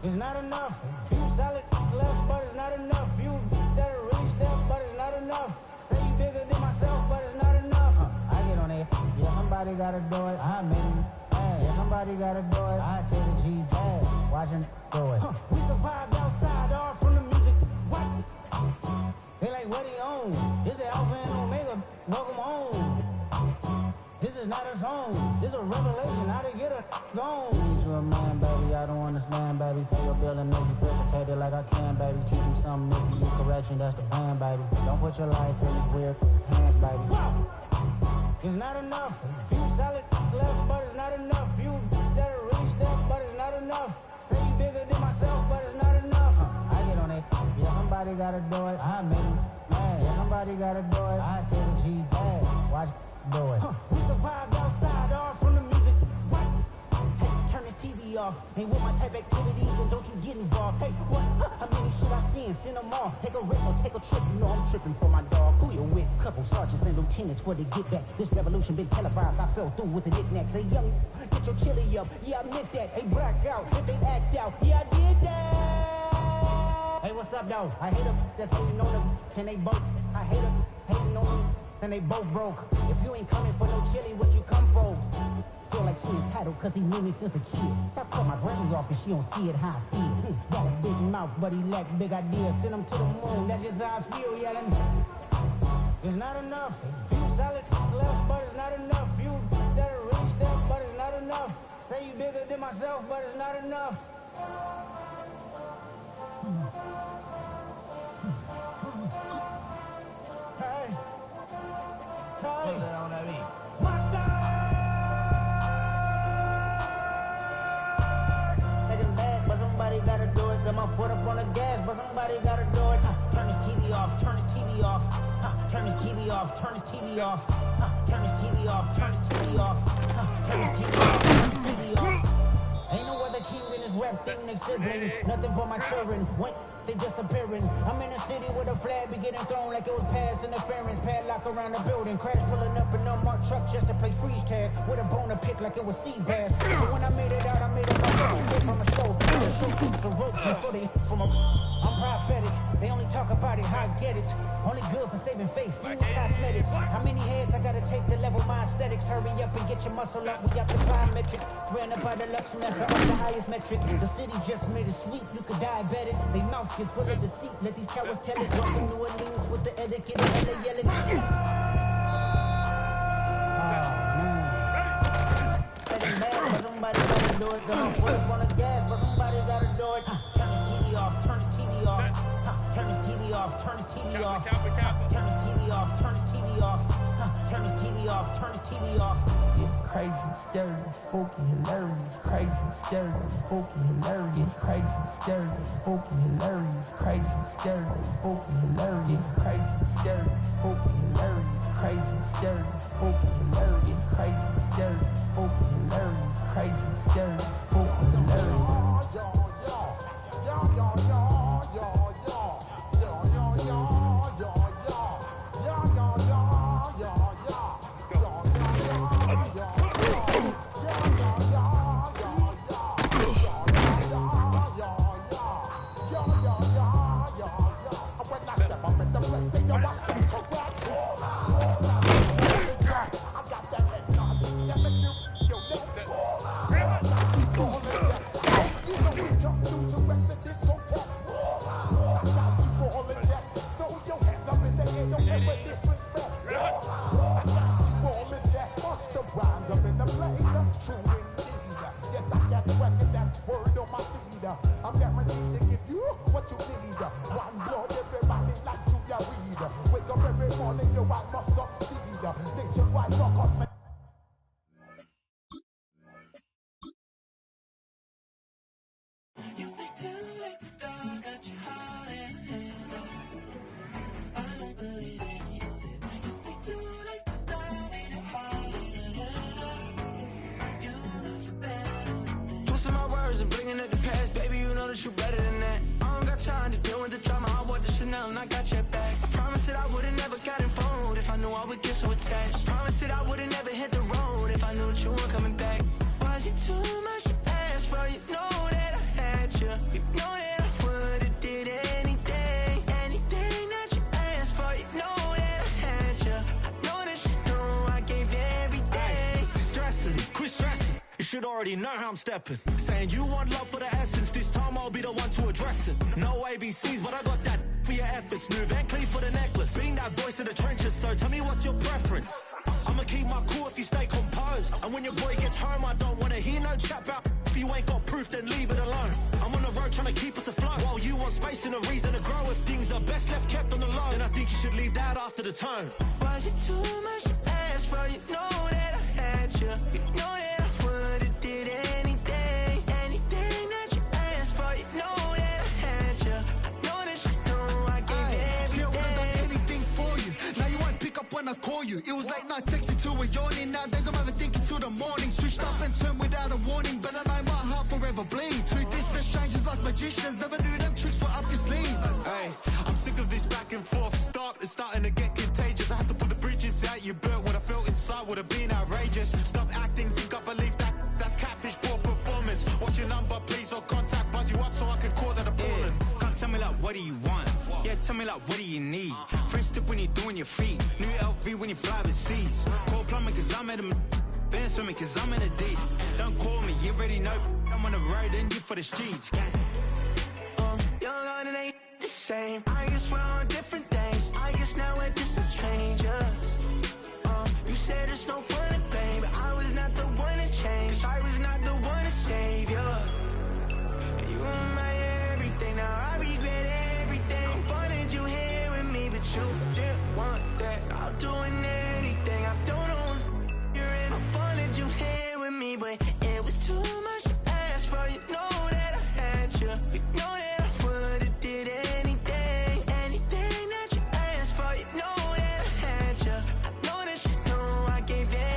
It's not enough. Few solid left, but it's not enough. Few that are really step, but it's not enough. Say you bigger than myself, but it's not enough. I get on it. Yeah, somebody gotta do it. I made it. Yeah, somebody gotta do it. I take the G bad. Watching do it. We survived outside, all from the music. What? They like, what he own? This is Alpha and Omega. Welcome home. This is not a song. This is a revelation. How to get a gone. Need you a man, baby. I don't understand, baby. Pay your bill and make you feel protected like I can, baby. Teach you something, make you correction. That's the plan, baby. Don't put your life in these weird hands, baby. It's not enough. Few solid left, but it's not enough. Few that are really step, but it's not enough. Say you bigger than myself, but it's not enough. I get on it. Yeah, somebody gotta do it. I made it. Yeah, somebody gotta do it. I take the G bad. Watch do it. We survived outside, all from the music. What? Hey, turn this TV off. Ain't with my type activities, then don't you get involved. Hey, what? How many should I see and send them all? Take a risk or take a trip. You know I'm tripping for my dog. Who you with? Couple sergeants and lieutenants for the get back. This revolution been televised. I fell through with the knickknacks. Hey, young, get your chili up. Yeah, I admit that. Hey, black out. If they act out. Yeah, I did that. Hey, what's up, though? I hate them. That's hating on them. Can they both? I hate them. Hating on them. And they both broke. If you ain't coming for no chili, what you come for? Feel like he entitled cause he knew me since a kid. I cut my granny off and she don't see it how I see it. Got a big mouth, but he lack big ideas. Send him to the moon, that's just how I feel, yelling. It's not enough. Few solid left, but it's not enough. Few that are really step, but it's not enough. Say you bigger than myself, but it's not enough. Hey. Hey. Monster! Taking back, but somebody gotta do it. Got my foot up on the gas, but somebody gotta do it. Turn this TV off, turn this TV off. Turn this TV off, turn this TV off. Turn this TV off, turn this TV off. Turn this TV off, turn this TV off. Ain't no other king in this rap thing, they siblings. Nothing but my children. When they disappearing. I'm in a city with a flag be getting thrown like it was past interference. Padlock around the building. Crash pulling up in a unmarked truck just to play freeze tag. With a bone to pick like it was sea bass. So when I made it out, I made it out from a show. The rope before they from a. I'm prophetic. They only talk about it, how I get it. Only good for saving face, seeing cosmetics. How many heads I gotta take to level my aesthetics? Hurry up and get your muscle up. We got the plyometric. Ran up by the Lux Mesa up the highest metric. The city just made it sweet. You could diabetic. They mouth get full of deceit. Let these cowards tell it. Walking New Orleans with the etiquette and they yelling. Setting back, but somebody gotta do it. Gonna put up on the gas, but somebody gotta do it. Turn this TV off. Turn this TV off. Turn this TV off. Turn this TV off. Turn this TV off. Turn this TV off. Turn this TV off. Turn this TV off. Crazy, scary, spooky, hilarious. Crazy, scary, spooky, hilarious. Crazy, scary, spooky, hilarious. Crazy, scary, spooky, hilarious. Crazy, scary, spooky, hilarious. Crazy, scary, spooky, hilarious. Crazy, scary, spooky, hilarious. Crazy, scary, spooky, hilarious. memories and bringing up the past. Baby, you know that you're better than that. I don't got time to deal with the drama. I want the Chanel and I got your back. I promise that I would've never gotten phoned if I knew I would get so attached. I promise that I would've never hit the road if I knew that you weren't coming back. Was it too much to ask for? You know that I had you. You know that I would've did anything, anything that you asked for. You know that I had you. I know that you know I gave everything. Stressing, quit stressing. You should already know how I'm stepping. Saying you want love for the essence. This time I'll be the one to address it. No ABCs, but I got that for your efforts. New Van Cleef for the necklace. Being that voice in the trenches, so tell me what's your preference. I'ma keep my cool if you stay composed. And when your boy gets home, I don't wanna hear no chat about. If you ain't got proof, then leave it alone. I'm on the road trying to keep us afloat. While you want space and a reason to grow. If things are best left kept on the low, then I think you should leave that after the tone. Was it too much to ask for? You know that I had you. You know that I would've did anything, anything that you asked for. You know that I had you. I know that you know I gave everything. See, I would've done anything for you. Now you won't pick up when I call you. It was late night texting till we're yawning. Nowadays I'm overthinking till the morning. Switched up and turned without a warning, but I know my heart forever bleed. Truth is that strangers like magicians never knew them tricks were up your sleeve. Hey, I'm sick of this back and forth. It's starting to get contagious. I have to put the bridges out you built. What I felt inside would have been outrageous. Stop acting, think I believe that. That's catfish, poor performance. What's your number, please, or contact. Buzz you up so I can call that appalling. Yeah. Can't tell me like, what do you want? Yeah, tell me like, what do you need? Fresh tip when you're doing your feet. New LV when you fly overseas. Call plumbing cause I'm at a band swimming cause I'm in a deep. Don't call me, you already know. I'm on the road and you for the streets. Young on it ain't the same. I guess we're on different things. I guess now we're just as strangers. You said it's no fun to blame, but I was not the one to change. Cause I was not the one to save you. You were my everything, now I regret everything. I wanted you here with me, but you didn't want that. I'm doing anything, I don't know what's you're in. I wanted you here with me, but it was too much to ask for. You know that I had you. You know that I would've did anything, anything that you asked for. You know that I had you. I know that you know I gave it.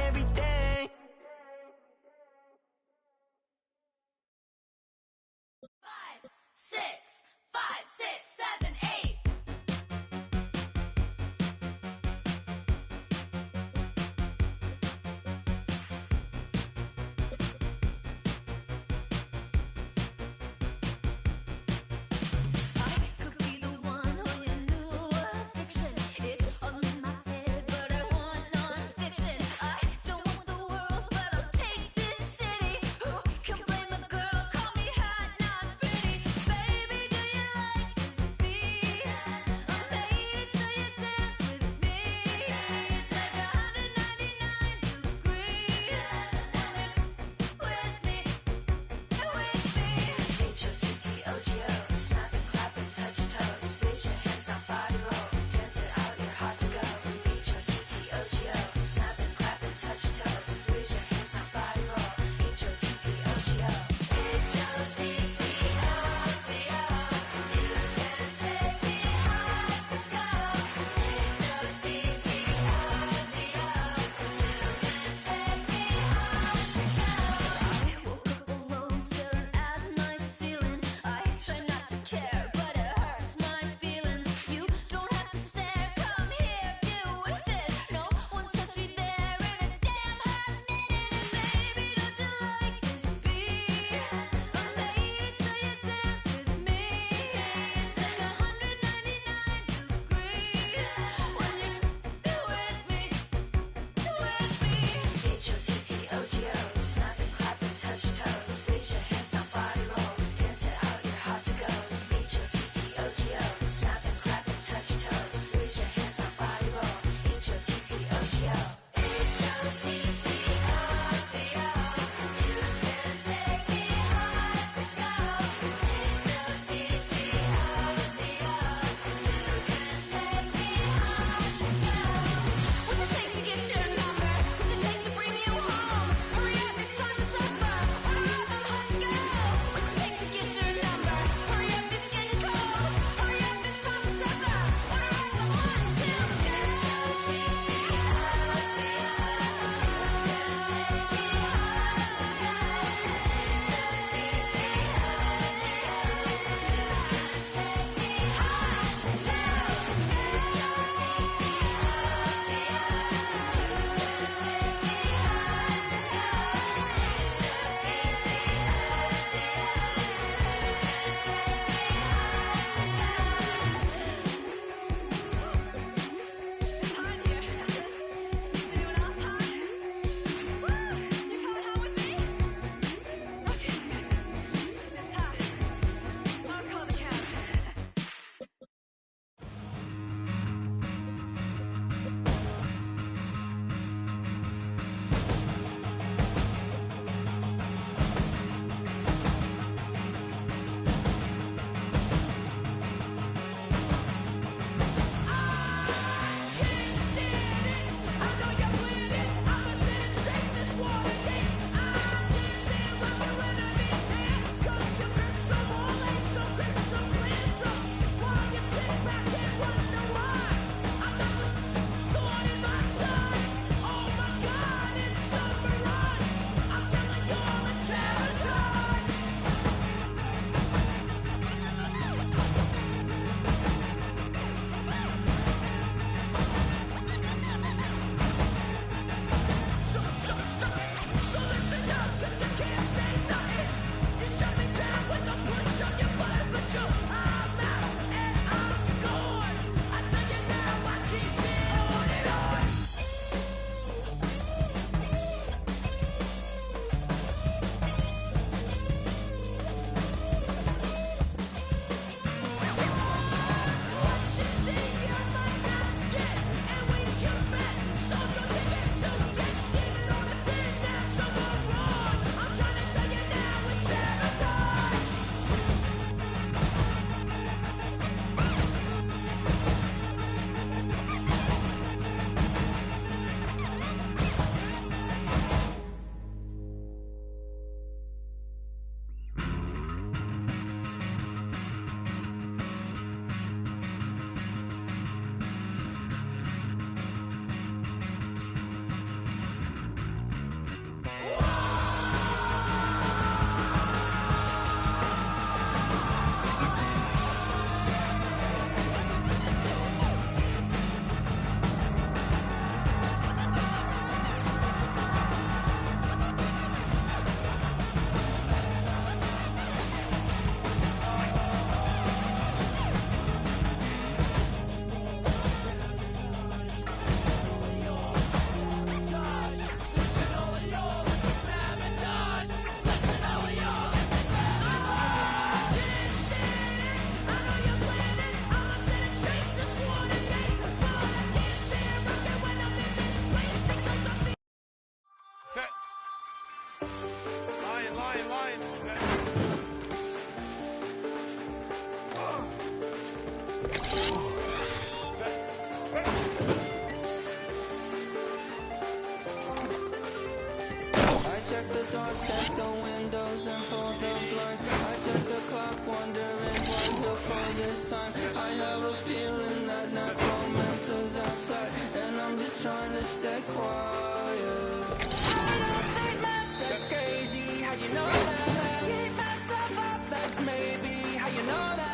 quiet. I don't state maps, that's crazy. How'd you know that? Keep myself up, that's maybe how you know that.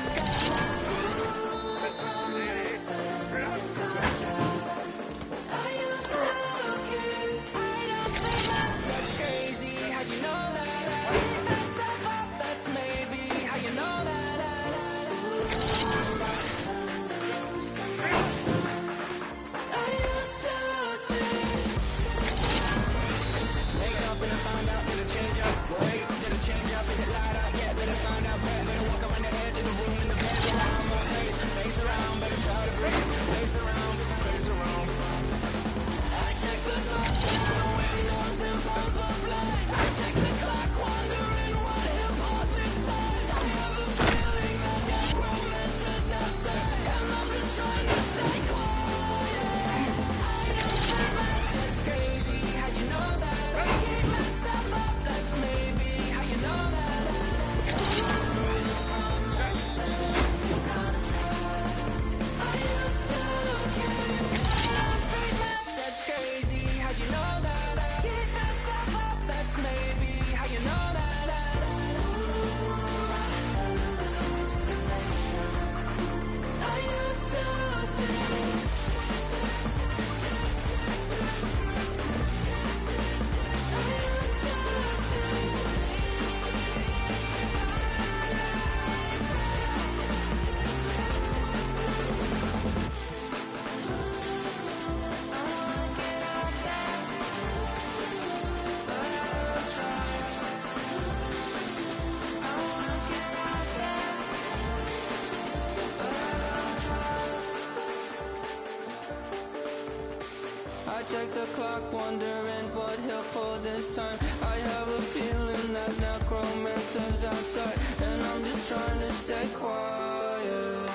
Check the clock, wondering what he'll pull this time. I have a feeling that necromancer's outside, and I'm just trying to stay quiet.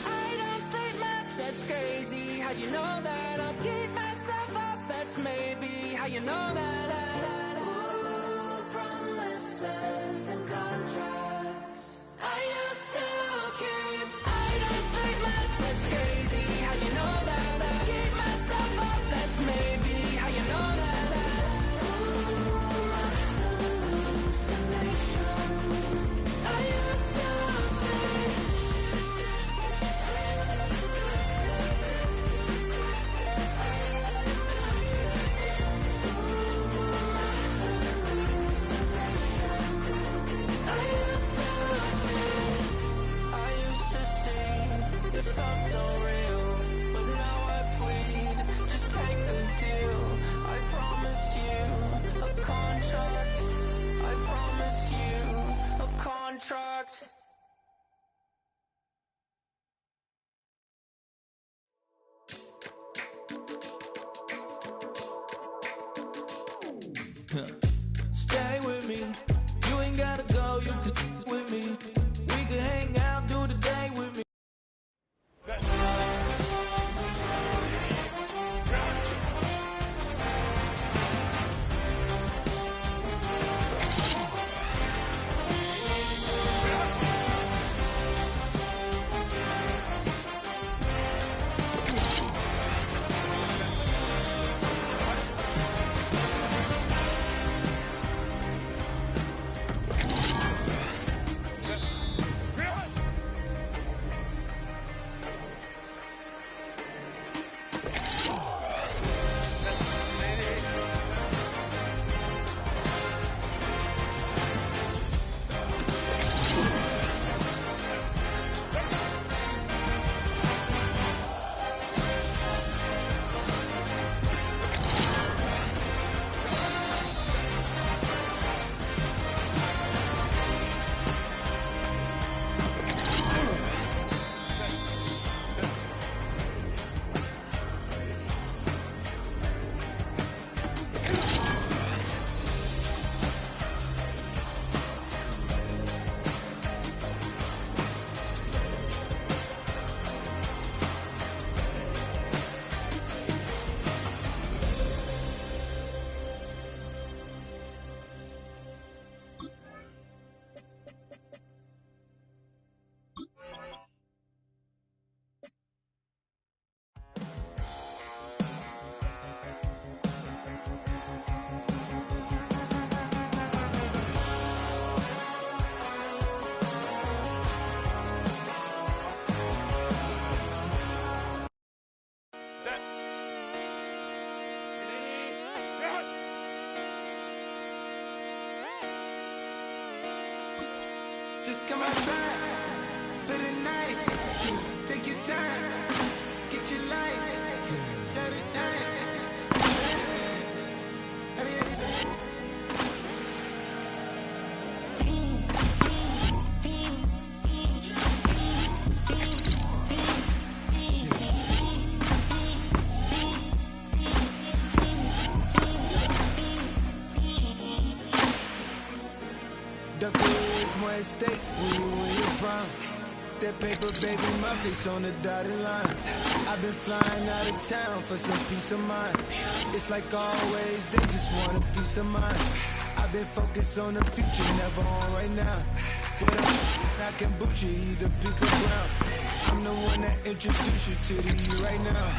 I don't state maps, that's crazy. How'd you know that? I'll keep myself up, that's maybe how you know that. Ooh, promises and contracts I used to keep. I don't state maps, that's crazy. How'd you know that? I keep myself up, that's maybe how you know that. Ooh, my hallucination. I used to contract. Stay with me. You ain't gotta go. You can with me. We can hang out, do the day with me. Come outside for the night. Take your time. Get your life. Dirty time. More at stake when you in your prime. That paper, baby, my face on the dotted line. I've been flying out of town for some peace of mind. It's like always, they just want a peace of mind. I've been focused on the future, never on right now. But I can boot you, either pick or brown. I'm the one that introduced you to the you right now.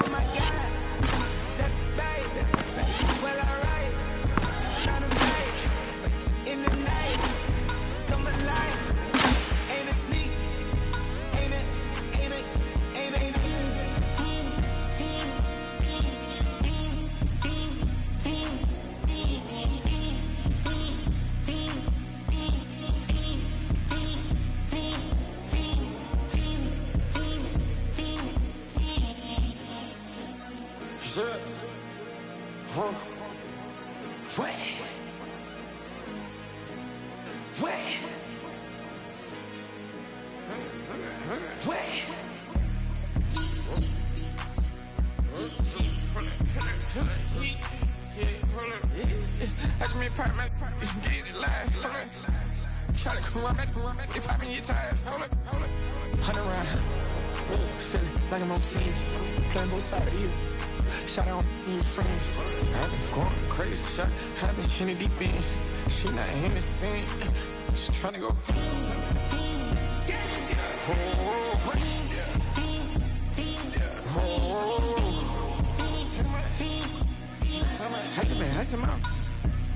Oh my God, that baby, well alright, tryna make in the night, come alive. Ain't it sneak? Ain't it? Ain't it? Ain't it? Watch me part my get it live. Try to come back, they pop in your tires. Hold it. 100 round. Feeling like I'm on team. Playing both sides of you. Shot out on your friends. I've been going crazy. Shot, I've been in the deep end. She not in the scene. She trying to go.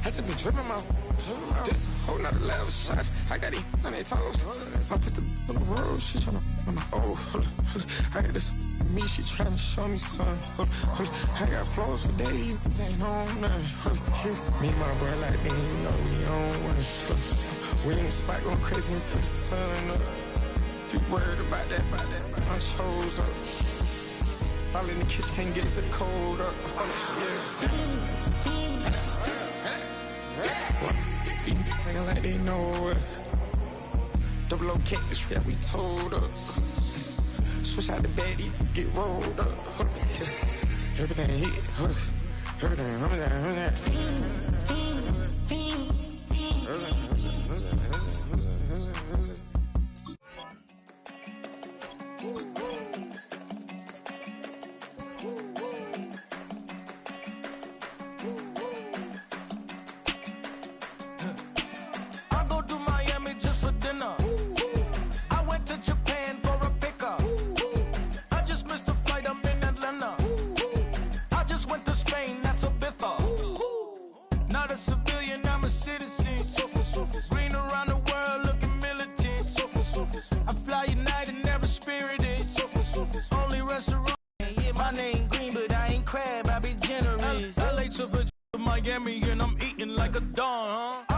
I just been dripping out. This whole nother level shot. I got these on their toes. I put the on the road. She tryna. Oh, hold up. I got this me. She tryna show me something. I got flows for days. You ain't on nothing. Me and my bro like me. You know we on one. We in the spot going crazy until the sun up. You worried about that? I chose up. All in the kitchen can't get to the cold up. Nigga like they know it. Double O cactus that we told us. Switch out the baddie, get rolled up. Everything hit, everything, Miami and I'm eating like a don, huh?